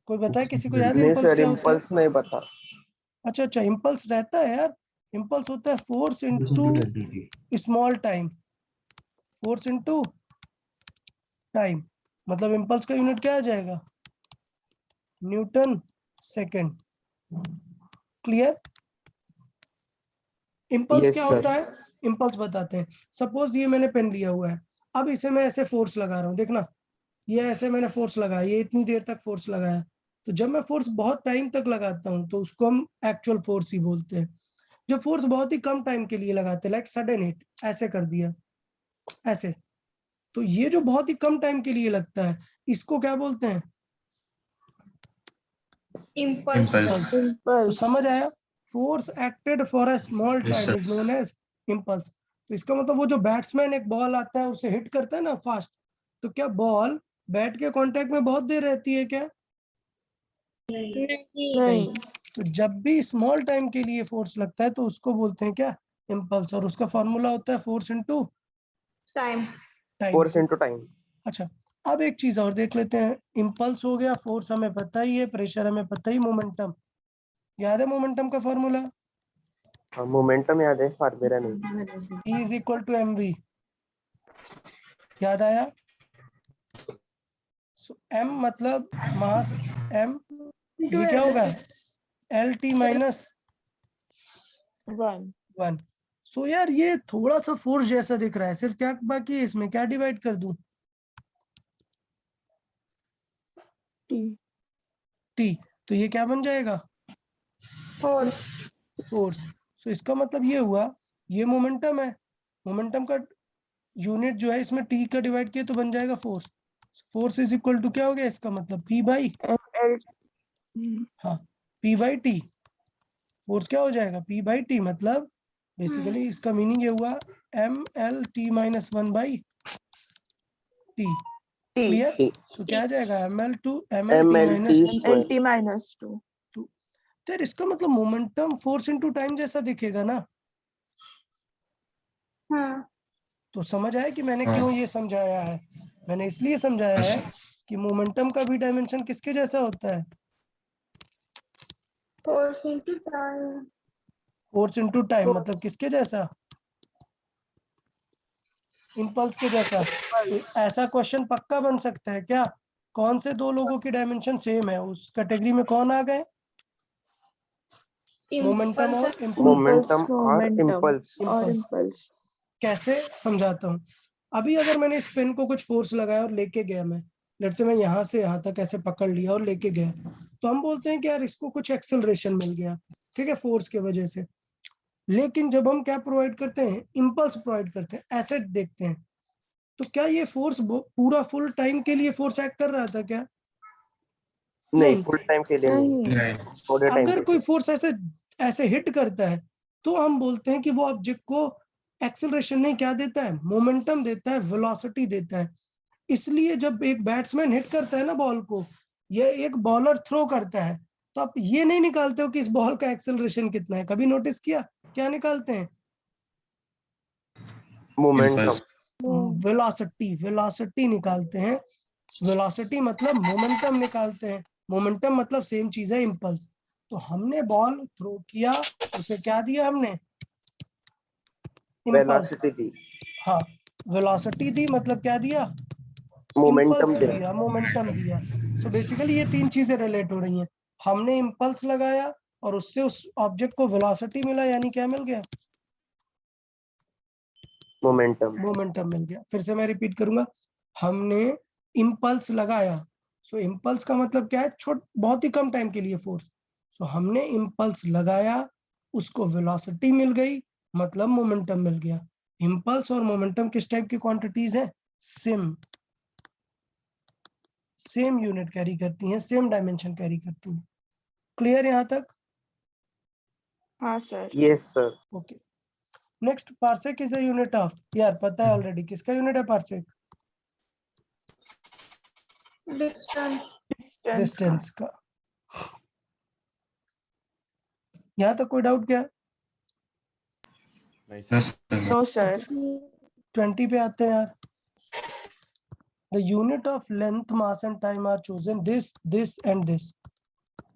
कोई बताए, किसी को याद है नहीं इम्पल्स सर, क्या होता है। impulse नहीं पता। अच्छा अच्छा, इम्पल्स रहता है यार, इम्पल्स होता है force into small time, force into time, मतलब इम्पल्स का यूनिट क्या आ जाएगा Newton second. Clear. Impulse Yes क्या sir, होता है, इम्पल्स बताते हैं। सपोज ये मैंने पेन लिया हुआ है, अब इसे मैं ऐसे फोर्स लगा रहा हूँ, देखना ये ऐसे मैंने फोर्स लगाया, ये इतनी देर तक फोर्स लगाया, तो जब मैं फोर्स बहुत टाइम तक लगाता हूँ तो उसको हम एक्चुअल फोर्स ही बोलते हैं। जब फोर्स बहुत ही कम टाइम के लिए लगाते हैं, लाइक सडन हिट, ऐसे कर दिया ऐसे, तो ये जो बहुत ही कम टाइम के लिए लगता है इसको क्या बोलते हैं इम्पल्स, तो इम्पल्स। समझ आया, force acted for a small Yes, time sir. Is known as impulse. तो इसका मतलब वो जो बैट्समैन एक बॉल आता है उसे हिट करता है ना फास्ट, तो क्या बॉल बैट के कांटेक्ट में बहुत देर रहती है क्या नहीं। तो जब भी स्मॉल टाइम के लिए फोर्स लगता है तो उसको बोलते हैं क्या इम्पल्स, और उसका फॉर्मूला होता है force into time. force into time. अच्छा, अब एक चीज और देख लेते हैं, इम्पल्स हो गया, फोर्स हमें पता ही है, प्रेशर हमें पता ही, मोमेंटम याद है, मोमेंटम का फॉर्मूला हाँ, momentum याद है, फार्मूला नहीं। E is equal to mv, याद आया। सो m मतलब मास m, ये क्या होगा LT माइनस 1। 1। सो यार ये थोड़ा सा फोर्स जैसा दिख रहा है, सिर्फ क्या बाकी है इसमें, क्या डिवाइड कर दूं टी। T, तो ये क्या बन जाएगा फोर्स। फोर्स। सो इसका मतलब ये हुआ, ये मोमेंटम है, मोमेंटम का यूनिट जो है इसमें T का डिवाइड किया तो बन जाएगा force. Force is equal to क्या हो गया इसका मतलब P बाई, एल। हाँ P बाई T, फोर्स क्या हो जाएगा P बाई T, मतलब बेसिकली इसका मीनिंग ये हुआ ML T minus 1 by T। Clear. So क्या आ जाएगा ML two ML T ML minus T L square. T minus 2। 2। तो यार इसका मतलब मोमेंटम फोर्स इनटू टाइम जैसा दिखेगा ना। हाँ। तो समझ आया कि मैंने हाँ। क्यों ये समझाया है, मैंने इसलिए समझाया है कि मोमेंटम का भी डायमेंशन किसके जैसा होता है force into time. Force into time, मतलब किसके जैसा इम्पल्स के जैसा। तो ऐसा क्वेश्चन पक्का बन सकता है क्या, कौन से दो लोगों की डायमेंशन सेम है, उस कैटेगरी में कौन आ गए मोमेंटम और impulse. Momentum or momentum impulse. और इम्पल्स इम्पल्स। कैसे समझाता हूँ, अभी अगर मैंने इस पेन को कुछ फोर्स लगाया और लेके गया मैं, लेट्स से मैं यहाँ से यहाँ तक ऐसे पकड़ लिया और लेके गया, तो हम बोलते हैं कि यार इसको कुछ एक्सेलरेशन मिल गया, ठीक है, फोर्स की वजह से। लेकिन जब हम क्या प्रोवाइड करते हैं, इम्पल्स प्रोवाइड करते हैं, एसेट देखते हैं, तो क्या ये फोर्स पूरा फुल टाइम के लिए फोर्स एक्ट कर रहा था क्या? नहीं, फुल टाइम के लिए नहीं, नहीं, नहीं, थोड़े टाइम अगर के कोई लिए। फोर्स ऐसे ऐसे हिट करता है तो हम बोलते हैं कि वो ऑब्जेक्ट को एक्सेलरेशन नहीं, क्या देता है, मोमेंटम देता है, वेलोसिटी देता है। इसलिए जब एक बैट्समैन हिट करता है ना बॉल को, या एक बॉलर थ्रो करता है, तो आप ये नहीं निकालते हो कि इस बॉल का एक्सेलरेशन कितना है। कभी नोटिस किया? क्या निकालते हैं? मोमेंटम। impulse, वेलोसिटी, वेलोसिटी निकालते हैं। वेलोसिटी मतलब मोमेंटम निकालते हैं। मोमेंटम मतलब सेम चीज है, इम्पल्स। तो हमने बॉल थ्रो किया, उसे क्या दिया हमने? इम्पल्स। वेलोसिटी दी, हाँ, वेलोसिटी दी मतलब क्या दिया? मोमेंटम इम्पल्स दिया। दिया, मोमेंटम दिया। सो बेसिकली ये तीन चीजें रिलेट हो रही हैं। हमने इम्पल्स लगाया और उससे उस ऑब्जेक्ट को वेलोसिटी मिला, यानी क्या मिल गया? मोमेंटम। मोमेंटम मिल गया। फिर से मैं रिपीट करूंगा, हमने इम्पल्स लगाया, सो इम्पल्स का मतलब क्या है? बहुत ही कम टाइम के लिए फोर्स। सो हमने इम्पल्स लगाया, उसको वेलोसिटी मिल गई, मतलब मोमेंटम मिल गया। इम्पल्स और मोमेंटम किस टाइप की क्वांटिटीज हैं? सेम यूनिट कैरी करती हैं, सेम डायमेंशन कैरी करती हैं। क्लियर यहाँ तक? हाँ sir. Yes sir. Okay. Next, parsec is a unit of, यार पता है ऑलरेडी, किसका यूनिट है पार्सेक? Distance. डिस्टेंस का। यहाँ तक कोई डाउट क्या? no, sir. No sir. 20 पे आते हैं यार। The unit of length, mass and time are chosen this and this.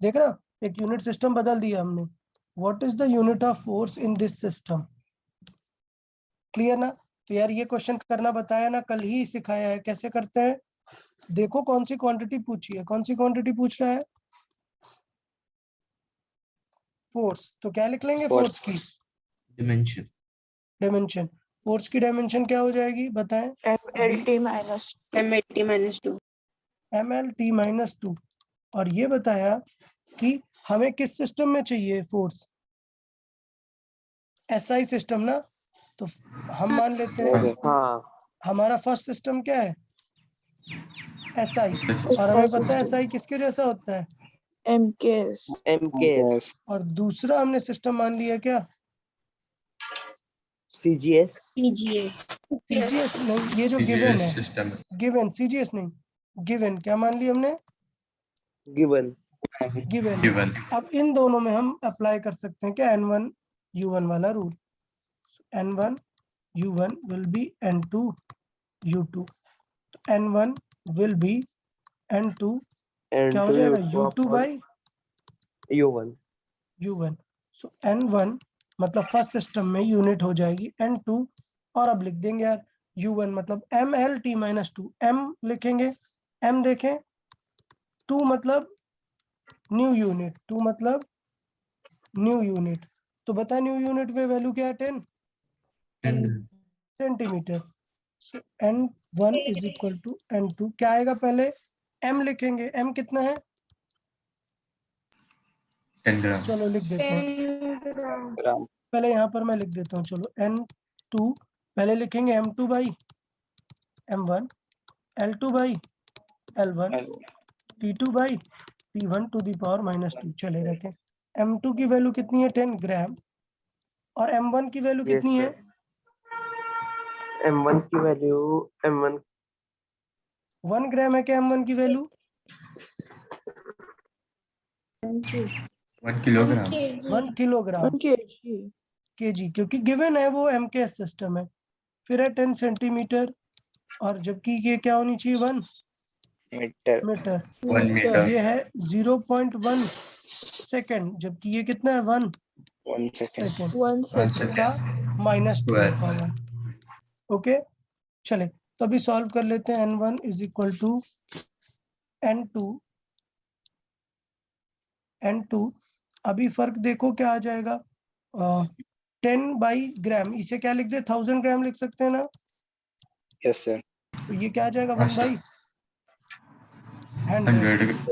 देख रहा, एक यूनिट सिस्टम बदल दिया हमने। What is the unit of force in this system? Clear ना? तो यार ये क्वेश्चन करना बताया ना, कल ही सिखाया है, कैसे करते हैं। देखो कौन सी क्वांटिटी पूछी है, कौन सी क्वांटिटी पूछ रहा है? फोर्स। तो क्या लिख लेंगे फोर्स की? Dimension, dimension. फोर्स की डायमेंशन क्या हो जाएगी बताएं? MLT minus MLT-2. MLT-2। और ये बताया कि हमें किस सिस्टम में चाहिए फोर्स? SI सिस्टम ना। तो हम मान लेते हैं हाँ, हमारा फर्स्ट सिस्टम क्या है? SI। और हमें पता है SI किसके जैसा होता है? MKS। MKS, और दूसरा हमने सिस्टम मान लिया क्या? CGS, PGA. CGS नहीं, ये जो गिवन है, CGS system, गिवन, CGS नहीं, गिवन। क्या मान लिया हमने? given, given. given, अब इन दोनों में हम अप्लाई कर सकते हैं क्या? N1 U1 वाला rule. N1 U1 will be N2 U2। तो N1 will be N2 क्या हो N2 जाएगा? U2 U2 by U1। U1। So N1 मतलब फर्स्ट सिस्टम में यूनिट हो जाएगी N2। और अब लिख देंगे यार U1 मतलब MLT-2। M लिखेंगे, M देखें, 2 मतलब न्यू यूनिट, 2 मतलब न्यू यूनिट। तो बता न्यू यूनिट में वैल्यू क्या है? 10 10 centimeter. So N1 is equal to N2, क्या आएगा? पहले M लिखेंगे, M कितना है? 10 gram, चलो लिख देते हैं, 10 gram. ग्राम। पहले यहाँ पर मैं लिख देता हूँ। चलो N2 पहले लिखेंगे M2 by M1, L2 by L1, T2 by T1 to the power -2। चले रखें। M2 की वैल्यू कितनी है? 10 ग्राम। और M1 की वैल्यू यस कितनी है? सर। M1 की वैल्यू, M1 1 ग्राम है क्या M1 की value? 1 kilogram, 1 kilogram, 1 kg। kg, क्योंकि गिवन है वो MKS सिस्टम है। फिर है 10 सेंटीमीटर, और जबकि ये क्या होनी चाहिए? 1 मीटर। मीटर। 1 meter, ये है 0.1 सेकेंड, जबकि ये कितना है? 1 1 सेकेंड। Second 1 1 second. का second, -2 square, पावर। ओके, चले तो अभी सॉल्व कर लेते हैं। N1 is equal to N2। अभी फर्क देखो क्या आ जाएगा? 10 बाई ग्राम, इसे क्या लिख दे? 1000 ग्राम लिख सकते हैं ना। Yes sir. तो ये क्या आ जाएगा? 1 बाई 100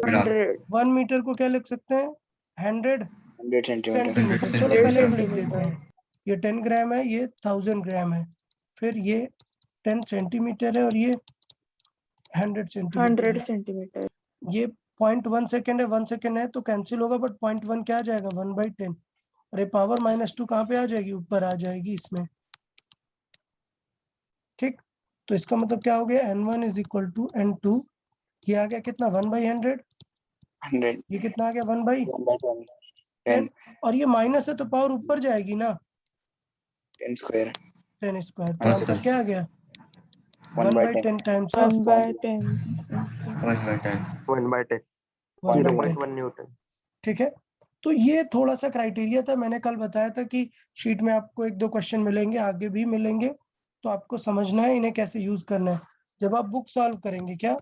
ग्राम 100 1 मीटर को क्या लिख सकते हैं 100 100 सेंटीमीटर सेंटीमीटर। 100 चलो पहले सेंटीमीटर। लिख देते हैं, ये 10 ग्राम है, ये 1000 ग्राम है, फिर ये 10 सेंटीमीटर है और ये 100 सेंटीमीटर 100 है। सेंटीमीटर। ये 0.1 सेकेंड है, 1 सेकेंड है तो कैंसिल होगा, बट 0.1 क्या आ जाएगा 1/10। अरे पावर -2 कहाँ पे आ जाएगी, ऊपर आ जाएगी इसमें। ठीक, तो इसका मतलब क्या हो गया n1 is equal to n2, ये आ गया कितना 1/100, 100 ये कितना आ गया 1/10, 10 और ये माइनस है तो पावर ऊपर जाएगी ना 10 स्क्वायर 10 स्क्वायर, तो हाँ, आंसर सर। क्या आ गया 1/10 1/10 टाइम्स ऑफ 1/10 1/10 1/10 1/10। 0.1 न्यूटन। ठीक है, तो ये थोड़ा सा क्राइटेरिया था, मैंने कल बताया था कि शीट में आपको 1-2 क्वेश्चन मिलेंगे, आगे भी मिलेंगे, तो आपको समझना है इन्हें कैसे यूज करना है जब आप बुक सॉल्व करेंगे। क्या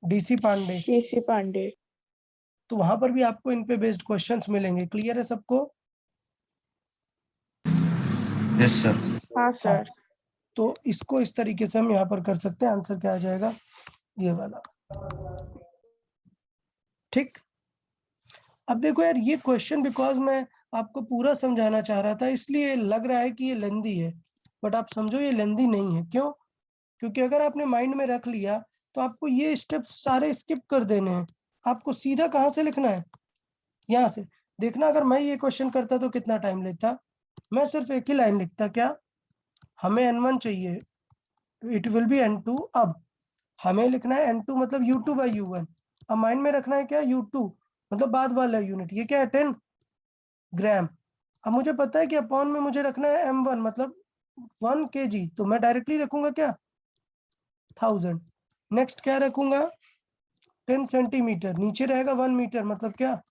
डीसी पांडे, सीसी पांडे। तो वहां पर भी आपको इन पे बेस्ड क्वेश्चंस मिलेंगे। क्लियर है सबको? Yes sir. हाँ सर। तो इसको इस तरीके से हम यहाँ पर कर सकते हैं, आंसर क्या आ जाएगा ये वाला। ठीक, अब देखो यार, ये क्वेश्चन बिकॉज मैं आपको पूरा समझाना चाह रहा था इसलिए लग रहा है कि ये लेंदी है, बट आप समझो ये लेंदी नहीं है। क्यों? क्योंकि अगर आपने माइंड में रख लिया तो आपको ये स्टेप्स सारे स्किप कर देने हैं। आपको सीधा कहाँ से लिखना है, यहाँ से। देखना, अगर मैं ये क्वेश्चन करता तो कितना टाइम लेता, मैं सिर्फ एक ही लाइन लिखता, क्या हमें n1 चाहिए, इट विल बी n2। अब हमें लिखना है n2 मतलब u2/u1। अब माइंड में रखना है क्या, u2 मतलब बाद वाला यूनिट, ये क्या है 10 ग्राम। अब मुझे पता है कि अपॉन में मुझे रखना है m1 मतलब 1 kg, तो मैं डायरेक्टली रखूंगा क्या 1000। नेक्स्ट क्या रखूंगा 10 सेंटीमीटर, नीचे रहेगा 1 मीटर मतलब क्या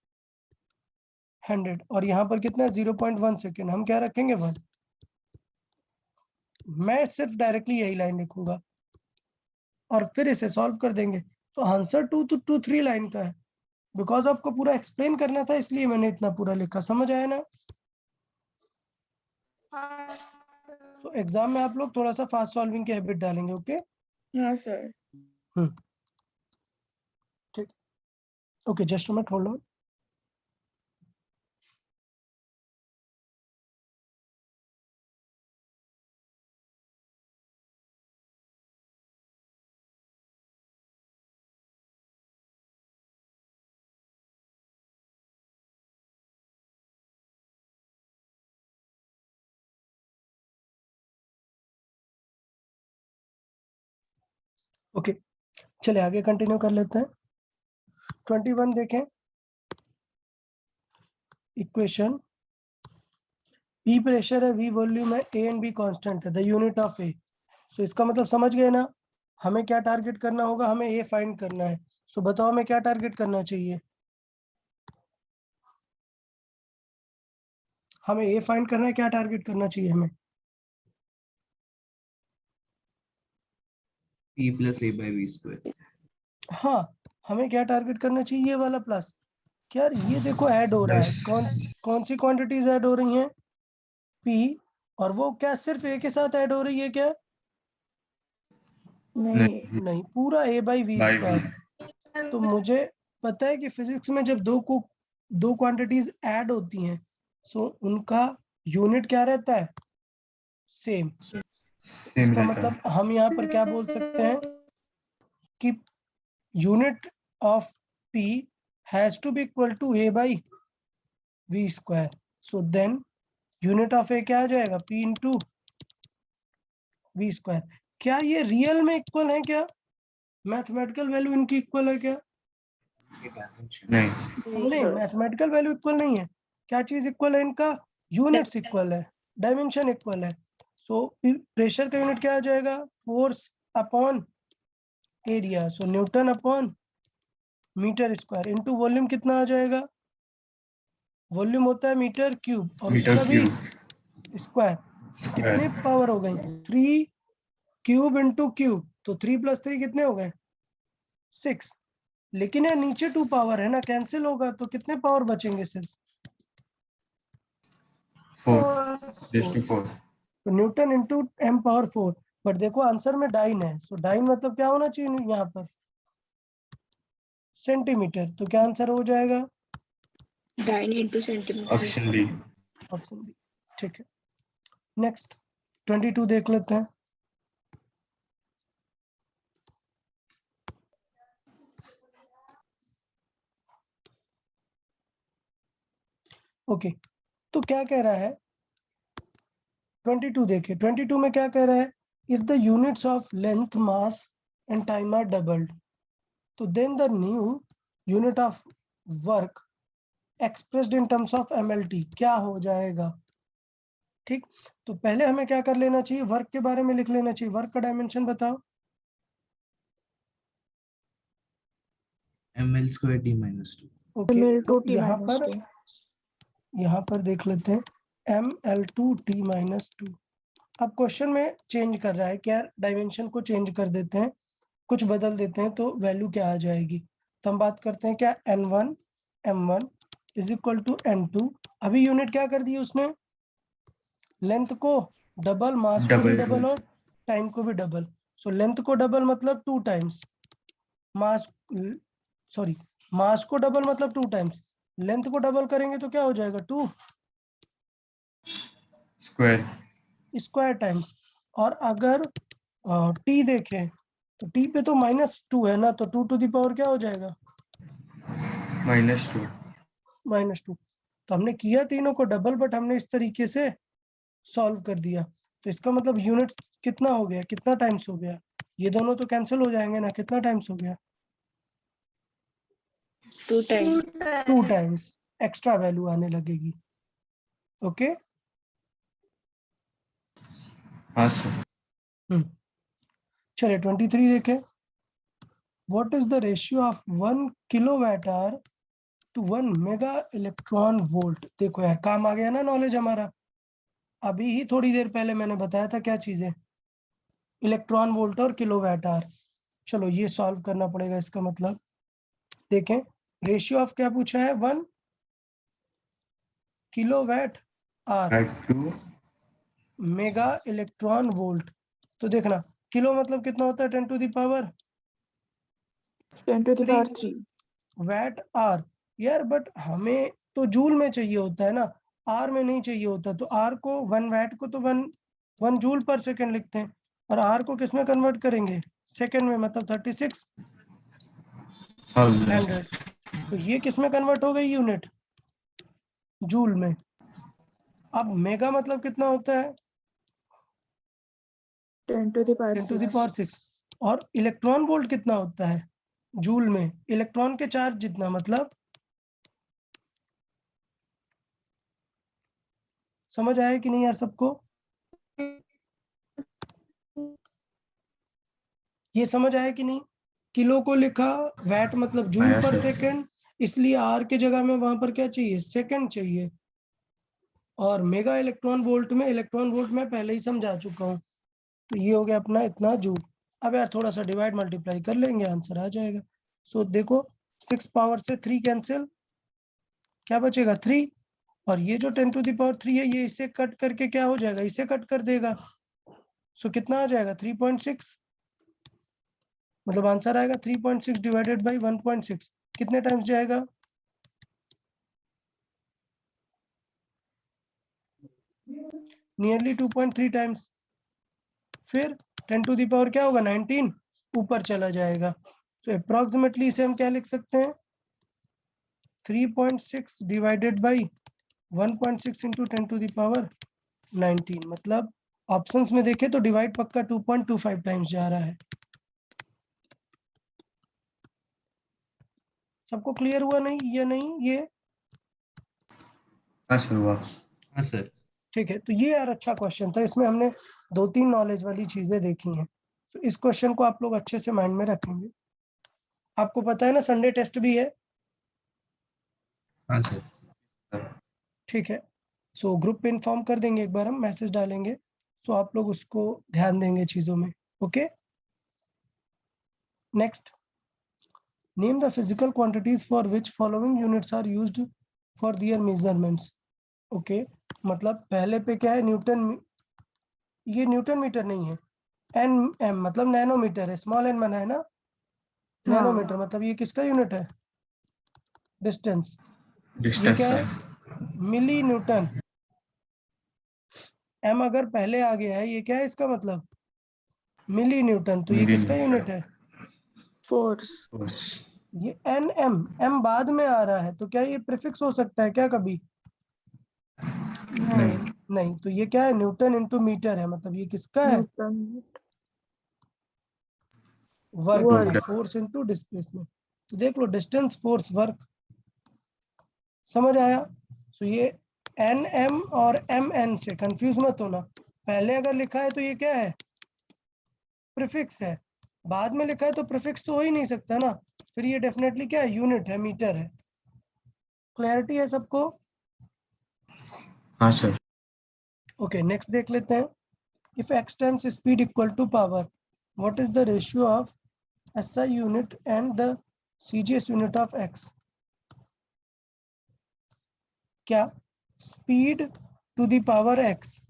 100, और यहाँ पर कितना है 0.1 सेकेंड, हम क्या रखेंगे 1। मैं सिर्फ डायरेक्टली यही लाइन लिखूंगा और फिर इसे सॉल्व कर देंगे। तो आंसर 2 to 3 लाइन का है, बिकॉज आपको पूरा एक्सप्लेन करना था इसलिए मैंने इतना पूरा लिखा। समझ आया ना? हाँ तो एग्जाम में आप लोग थोड़ा सा फास्ट सॉल्विंग की हैबिट डालेंगे। ओके, हाँ सर। ठीक, okay, just minute, hold on. Okay, चलिए आगे कंटिन्यू कर लेते हैं। 21 देखें, इक्वेशन P प्रेशर है, V वॉल्यूम है, A एंड B कांस्टेंट है, द यूनिट ऑफ A। सो इसका मतलब समझ गए ना, हमें क्या टारगेट करना होगा, हमें A फाइंड करना है। सो बताओ हमें क्या टारगेट करना चाहिए, हमें A फाइंड करना है, क्या टारगेट करना चाहिए हमें? P plus A by V square। हाँ, हमें क्या टारगेट करना चाहिए, ये वाला प्लस। क्या यार, ये देखो ऐड हो रहा है, कौन सी क्वांटिटीज ऐड हो रही हैं P, और वो क्या सिर्फ A के साथ ऐड हो रही है क्या? नहीं। नहीं, पूरा A/V By स्क्वायर। तो मुझे पता है कि फिजिक्स में जब दो क्वांटिटीज ऐड होती हैं सो उनका यूनिट क्या रहता है, सेम। सेम इसका रहता है। मतलब हम यहाँ पर क्या बोल सकते हैं कि unit of P has to be equal to A/V square. So then unit of A क्या आ जाएगा, P इंटू V स्क्वायर। क्या ये रियल में इक्वल है, क्या मैथमेटिकल वैल्यू इनकी इक्वल है क्या? नहीं। नहीं, मैथमेटिकल वैल्यू इक्वल नहीं है। क्या चीज इक्वल है इनका, यूनिट्स इक्वल है, डायमेंशन इक्वल है। सो प्रेशर का यूनिट क्या आ जाएगा, force upon area, so newton upon metre square into volume कितना आ जाएगा, वॉल्यूम होता है मीटर क्यूब और मीटर उसका भी क्यूब स्क्वायर। कितने पावर हो गई, 3 क्यूब इंटू क्यूब, तो 3 + 3 कितने हो गए 6। लेकिन यार नीचे 2 पावर है ना, कैंसिल होगा तो कितने पावर बचेंगे सिर्फ 4/4। तो Newton into m power 4। But देखो आंसर में डाइन है, सो डाइन मतलब क्या होना चाहिए यहाँ पर सेंटीमीटर। तो क्या आंसर हो जाएगा? Dyne into centimeter. Option D. Option B. ठीक है, नेक्स्ट 22 देख लेते हैं। ओके, तो क्या कह रहा है 22 देखे, 22 में क्या कह रहा है? If the units of length, mass and time are doubled, तो then the new unit of work expressed in terms of MLT क्या हो जाएगा? ठीक, तो पहले हमें क्या कर लेना चाहिए? वर्क के बारे में लिख लेना चाहिए। वर्क का डायमेंशन बताओ। ml square t minus 2. Okay, ml तो 2t minus t. यहाँ पर देख लेते हैं ml2t minus 2। अब क्वेश्चन में चेंज कर रहा है कि यार डायमेंशन को चेंज कर देते हैं, कुछ बदल देते हैं, तो वैल्यू क्या आ जाएगी? तो हम बात करते हैं क्या, n1 m1 is equal to n2। अभी यूनिट क्या कर दी उसने? लेंथ को डबल, मास को भी डबल। डबल और टाइम को भी डबल। सो लेंथ को डबल मतलब 2 टाइम्स, मास सॉरी मास को डबल मतलब 2 टाइम्स, लेंथ को डबल करेंगे तो क्या हो जाएगा? 2 स्क्वायर टाइम्स। और अगर t देखें तो t पे तो -2 है ना, तो 2 टू द पावर क्या हो जाएगा? -2। -2। तो हमने किया तीनों को डबल, बट हमने इस तरीके से सॉल्व कर दिया। तो इसका मतलब यूनिट कितना हो गया, कितना टाइम्स हो गया? ये दोनों तो कैंसिल हो जाएंगे ना, कितना टाइम्स हो गया? 2 times. 2 टाइम्स एक्स्ट्रा वैल्यू आने लगेगी। ओके, हाँ सर। चलिए 23 देखें। What is the ratio of 1 kilowatt hour to 1 mega electron volt? देखो यार, काम आ गया ना नॉलेज हमारा। अभी ही थोड़ी देर पहले मैंने बताया था क्या चीजें, इलेक्ट्रॉन वोल्ट और किलोवाट आवर। चलो ये सॉल्व करना पड़ेगा। इसका मतलब देखें, रेशियो ऑफ क्या पूछा है? 1 kilowatt hour to mega electron volt. तो देखना, किलो मतलब कितना होता है? 10 to the power 10 to the power 3. Watt are. यार बट हमें तो जूल में चाहिए होता है ना, आर में नहीं चाहिए होता। तो आर को 1 वैट को तो 1 जूल पर सेकंड लिखते हैं, और आर को किस में कन्वर्ट करेंगे? सेकंड में, मतलब 3600। तो ये किस में कन्वर्ट हो गई? यूनिट, जूल में। अब मेगा मतलब कितना होता है? 10 to the power 10 to the 6. Power 6। और इलेक्ट्रॉन वोल्ट कितना होता है? जूल में इलेक्ट्रॉन के चार्ज जितना, मतलब समझ आया कि नहीं यार सबको? ये समझ आया कि नहीं? किलो को लिखा, वैट मतलब जूल आया पर सर। सेकंड, इसलिए आर के जगह में वहां पर क्या चाहिए? सेकंड चाहिए। और मेगा इलेक्ट्रॉन वोल्ट में, इलेक्ट्रॉन वोल्ट में पहले ही समझा चुका हूँ। तो ये हो गया अपना इतना जूल। अब यार थोड़ा सा डिवाइड मल्टीप्लाई कर लेंगे, आंसर आ जाएगा। सो देखो, 6 पावर से 3 कैंसिल, क्या बचेगा? 3। और ये जो 10 टू द पावर 3 है, ये इसे कट करके क्या हो जाएगा? इसे कट कर देगा। सो कितना आ जाएगा? 3.6। मतलब आंसर आएगा 3.6 डिवाइडेड बाई 1.6। कितने टाइम्स जाएगा? Nearly 2.3 times. फिर 10 टू द पावर क्या होगा? 19 ऊपर चला जाएगा। तो अप्रोक्सीमेटली इसे हम क्या लिख सकते हैं? 3.6 divided by 1.6 into 10 to the power 19। मतलब ऑप्शंस में देखें तो डिवाइड पक्का 2.25 टाइम्स जा रहा है। सबको क्लियर हुआ नहीं या नहीं ये? हाँ सर हुआ। हाँ सर। ठीक है, तो ये यार अच्छा क्वेश्चन था। इसमें हमने 2-3 नॉलेज वाली चीजें देखी हैं। तो इस क्वेश्चन को आप लोग अच्छे से माइंड में रखेंगे। आपको पता है ना संडे टेस्ट भी है? हाँ सर। ठीक है, सो ग्रुप पे इन्फॉर्म कर देंगे, एक बार हम मैसेज डालेंगे, सो आप लोग उसको ध्यान देंगे चीजों में। Okay, next, name the physical quantities for which following units are used for their measurements. Okay, मतलब पहले पे क्या है? न्यूटन। ये न्यूटन मीटर नहीं है, एन एम मतलब नैनोमीटर है, स्मॉल एन बना है ना। नैनोमीटर मतलब ये किसका यूनिट है? डिस्टेंस। ये डिस्टेंस क्या का है? है। मिली न्यूटन। m अगर पहले आ गया है, ये क्या है इसका मतलब? मिली न्यूटन। तो ये मिली किसका न्यूटन। यूनिट है? फोर्स। फोर्स। ये m बाद में आ रहा है, तो क्या ये प्रीफिक्स हो सकता है क्या कभी? नहीं। नहीं। तो ये क्या है? न्यूटन इंटू मीटर है, मतलब ये किसका है? न्यूटन। Work work. का, फोर्स इंटू डिस्प्लेसमेंट। तो देख लो, डिस्टेंस, फोर्स, वर्क। समझ आया? तो ये nm और mn से कंफ्यूज मत होना। पहले अगर लिखा है तो ये क्या है? प्रीफिक्स है। बाद में लिखा है तो प्रीफिक्स तो हो ही नहीं सकता ना, फिर ये डेफिनेटली क्या है? यूनिट है, मीटर है। क्लैरिटी है सबको? हाँ सर। ओके, नेक्स्ट देख लेते हैं। If x times speed equal to power, what is the ratio of SI unit and the CGS unit of x? क्या speed to the power x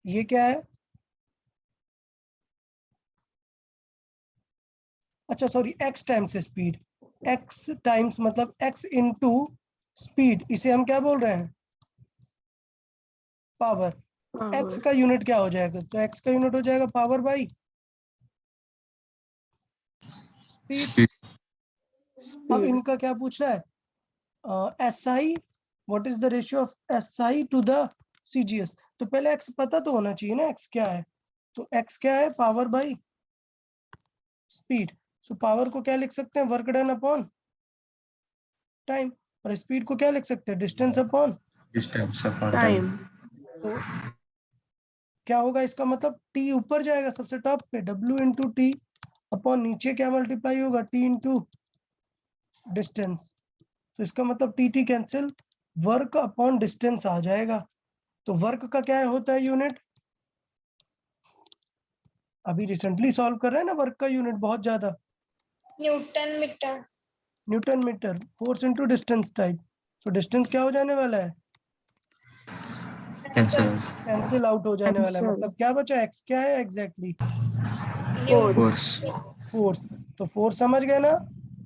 ये क्या है? अच्छा sorry, x times speed. x times मतलब x इंटू स्पीड, इसे हम क्या बोल रहे हैं? पावर। x का यूनिट क्या हो जाएगा? तो x का यूनिट हो जाएगा पावर बाई स्पीड। अब इनका क्या पूछ रहा है? SI, what is the ratio of SI to the CGS? तो पहले x पता तो होना चाहिए ना, x क्या है? तो x क्या है? Power by speed. So power को क्या लिख सकते हैं? Work done upon time. और स्पीड को क्या लिख सकते हैं? Distance upon distance upon time. Time. तो क्या होगा इसका मतलब? t ऊपर जाएगा सबसे टॉप पे, w इंटू टी अपॉन नीचे क्या मल्टीप्लाई होगा? t into distance. तो इसका मतलब T cancel, work upon distance आ जाएगा। तो वर्क का क्या होता है यूनिट? अभी रिसेंटली सॉल्व कर रहे हैं ना वर्क का यूनिट बहुत ज्यादा। Newton meter. Newton meter. Force into distance type. तो डिस्टेंस क्या हो जाने वाला है? कैंसिल। कैंसिल आउट हो जाने वाला है। Cancel. मतलब क्या बचा? एक्स क्या है एग्जैक्टली? फोर्स। फोर्स। तो फोर्स समझ गए ना?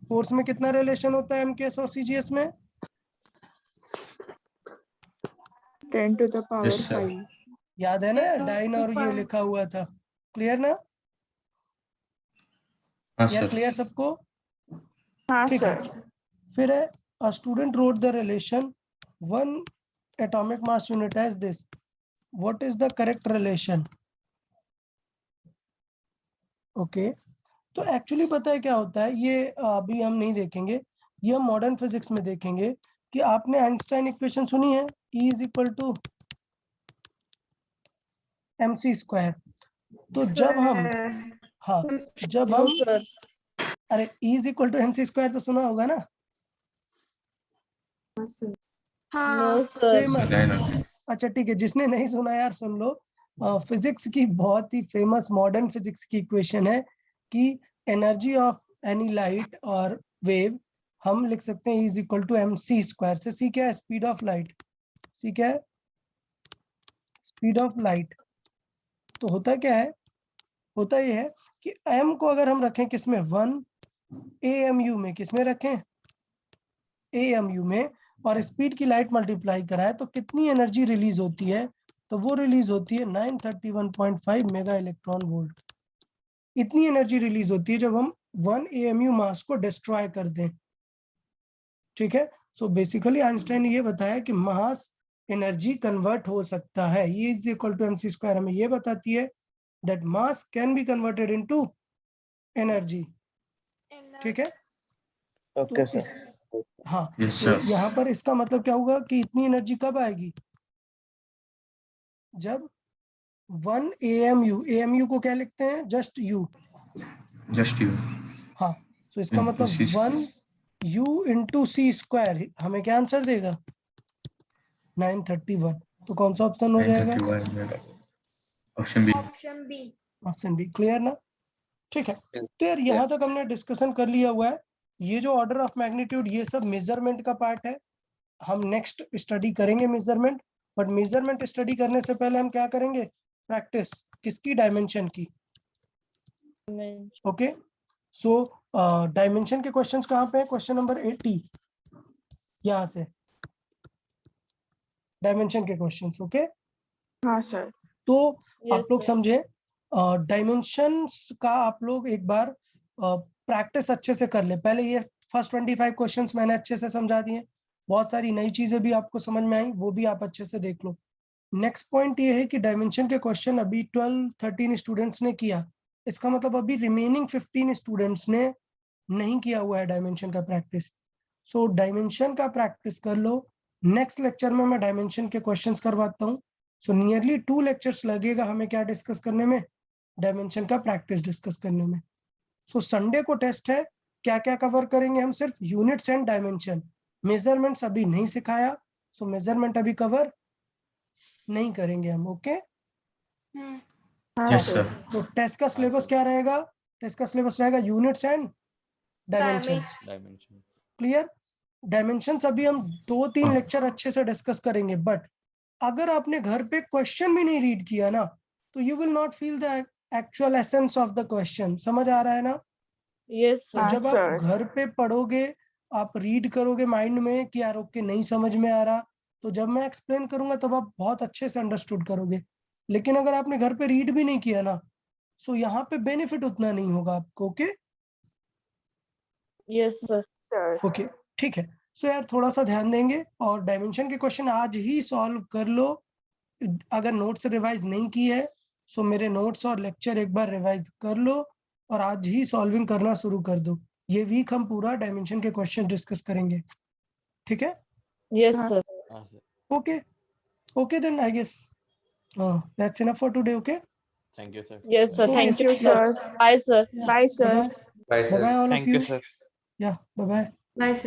फोर्स में कितना रिलेशन होता है MKS और CGS में? 10 to the power Yes, sir. 5. याद है ना? डाइन और ये लिखा हुआ था। क्लियर ना? हाँ यार सर। क्लियर सबको? हाँ ठीक है। सर। फिर है a student wrote the relation one atomic mass unit as this. What is the correct relation? Okay तो एक्चुअली पता है क्या होता है? ये अभी हम नहीं देखेंगे, ये हम मॉडर्न फिजिक्स में देखेंगे कि आपने आइंस्टाइन इक्वेशन सुनी है, E is equal to mc²। तो जब हम जब नो हम सर। अरे E is equal to mc² तो सुना होगा ना? No sir. फेमस। अच्छा ठीक है, जिसने नहीं सुना यार सुन लो। फिजिक्स की बहुत ही फेमस मॉडर्न फिजिक्स की इक्वेशन है कि एनर्जी ऑफ एनी लाइट और वेव हम लिख सकते हैं इज इक्वल टू mc²। से c क्या है? Speed of light. c क्या है? Speed of light. तो होता क्या है? होता ये है कि m को अगर हम रखें किसमें? 1 AMU में। किसमें रखें? AMU में। और स्पीड की लाइट मल्टीप्लाई कराए तो कितनी एनर्जी रिलीज होती है? तो वो रिलीज होती है 931.5 मेगा इलेक्ट्रॉन वोल्ट। इतनी एनर्जी रिलीज होती है जब हम 1 AMU मास को डिस्ट्रॉय कर दें। ठीक है। सो बेसिकली आइंस्टाइन ने ये बताया कि मास एनर्जी कन्वर्ट हो सकता है। ये इज इक्वल टू mc² हमें ये बताती है that mass can be converted into energy. ठीक है। ओके तो सर। हाँ Yes, तो sir. यहाँ पर इसका मतलब क्या होगा कि इतनी एनर्जी कब आएगी? जब 1 AMU को क्या लिखते हैं? Just U। Just you. हाँ तो इसका Into मतलब C. 1 U इंटू c² हमें क्या आंसर देगा? 931। तो कौन सा ऑप्शन हो जाएगा? 931 option B. Option B. Option B. Clear ना? ठीक है। तो यार यहाँ तक हमने डिस्कशन कर लिया हुआ है। ये जो ऑर्डर ऑफ मैग्नीट्यूड ये सब मेजरमेंट का पार्ट है। हम नेक्स्ट स्टडी करेंगे मेजरमेंट, बट मेजरमेंट स्टडी करने से पहले हम क्या करेंगे? प्रैक्टिस। किसकी? डायमेंशन की। ओके सो डायमेंशन के क्वेश्चंस कहाँ पे है? क्वेश्चन नंबर 80 यहाँ से डायमेंशन के क्वेश्चंस। ओके, हाँ सर। तो Yes, आप लोग sir. समझे डायमेंशंस का आप लोग एक बार प्रैक्टिस अच्छे से कर ले। पहले ये फर्स्ट 25 क्वेश्चंस मैंने अच्छे से समझा दिए, बहुत सारी नई चीजें भी आपको समझ में आई, वो भी आप अच्छे से देख लो। नेक्स्ट पॉइंट ये है कि डायमेंशन के क्वेश्चन अभी 12-13 स्टूडेंट्स ने किया, इसका मतलब अभी रिमेनिंग 15 स्टूडेंट्स ने नहीं किया हुआ है डायमेंशन का प्रैक्टिस। सो डायमेंशन का प्रैक्टिस कर लो। नेक्स्ट लेक्चर में मैं डायमेंशन के क्वेश्चंस करवाता हूँ। सो नियरली 2 लेक्चर्स लगेगा हमें क्या डिस्कस करने में? डायमेंशन का प्रैक्टिस डिस्कस करने में। सो संडे को टेस्ट है, क्या क्या कवर करेंगे हम? सिर्फ यूनिट्स एंड डायमेंशन। मेजरमेंट्स अभी नहीं सिखाया, सो मेजरमेंट अभी कवर नहीं करेंगे हम। ओके, हाँ Yes, सर। sir. तो टेस्ट का सिलेबस क्या रहेगा? टेस्ट का सिलेबस रहेगा units and dimensions. Dimension. Clear? Dimensions अभी हम 2-3 हाँ। लेक्चर अच्छे से डिस्कस करेंगे, बट अगर आपने घर पे क्वेश्चन भी नहीं रीड किया ना, तो you will not feel the actual essence of the question. समझ आ रहा है ना? Yes, sir. हाँ जब आप सर। घर पे पढ़ोगे, आप रीड करोगे माइंड में कि यार ओके नहीं समझ में आ रहा, तो जब मैं एक्सप्लेन करूंगा तब आप बहुत अच्छे से अंडरस्टूड करोगे। लेकिन अगर आपने घर पे रीड भी नहीं किया ना, सो यहाँ पे बेनिफिट उतना नहीं होगा आपको। Okay Yes, sir. Sir. Okay, ठीक है। सो यार थोड़ा सा ध्यान देंगे और डायमेंशन के क्वेश्चन आज ही सॉल्व कर लो। अगर नोट्स रिवाइज नहीं की है, सो मेरे नोट्स और लेक्चर एक बार रिवाइज कर लो और आज ही सॉल्विंग करना शुरू कर दो। ये वीक हम पूरा डायमेंशन के क्वेश्चन डिस्कस करेंगे, ठीक है? Yes, हाँ। sir. हाँ sir. Okay, okay then I guess that's enough for today. Okay, thank you sir. Yes, sir. Okay. Thank you, Thank you, sir. sir. Bye, sir. yeah, Bye, sir. bye Bye, bye sir. bye all of Thank you, you. sir. Yeah, bye bye. Bye, sir.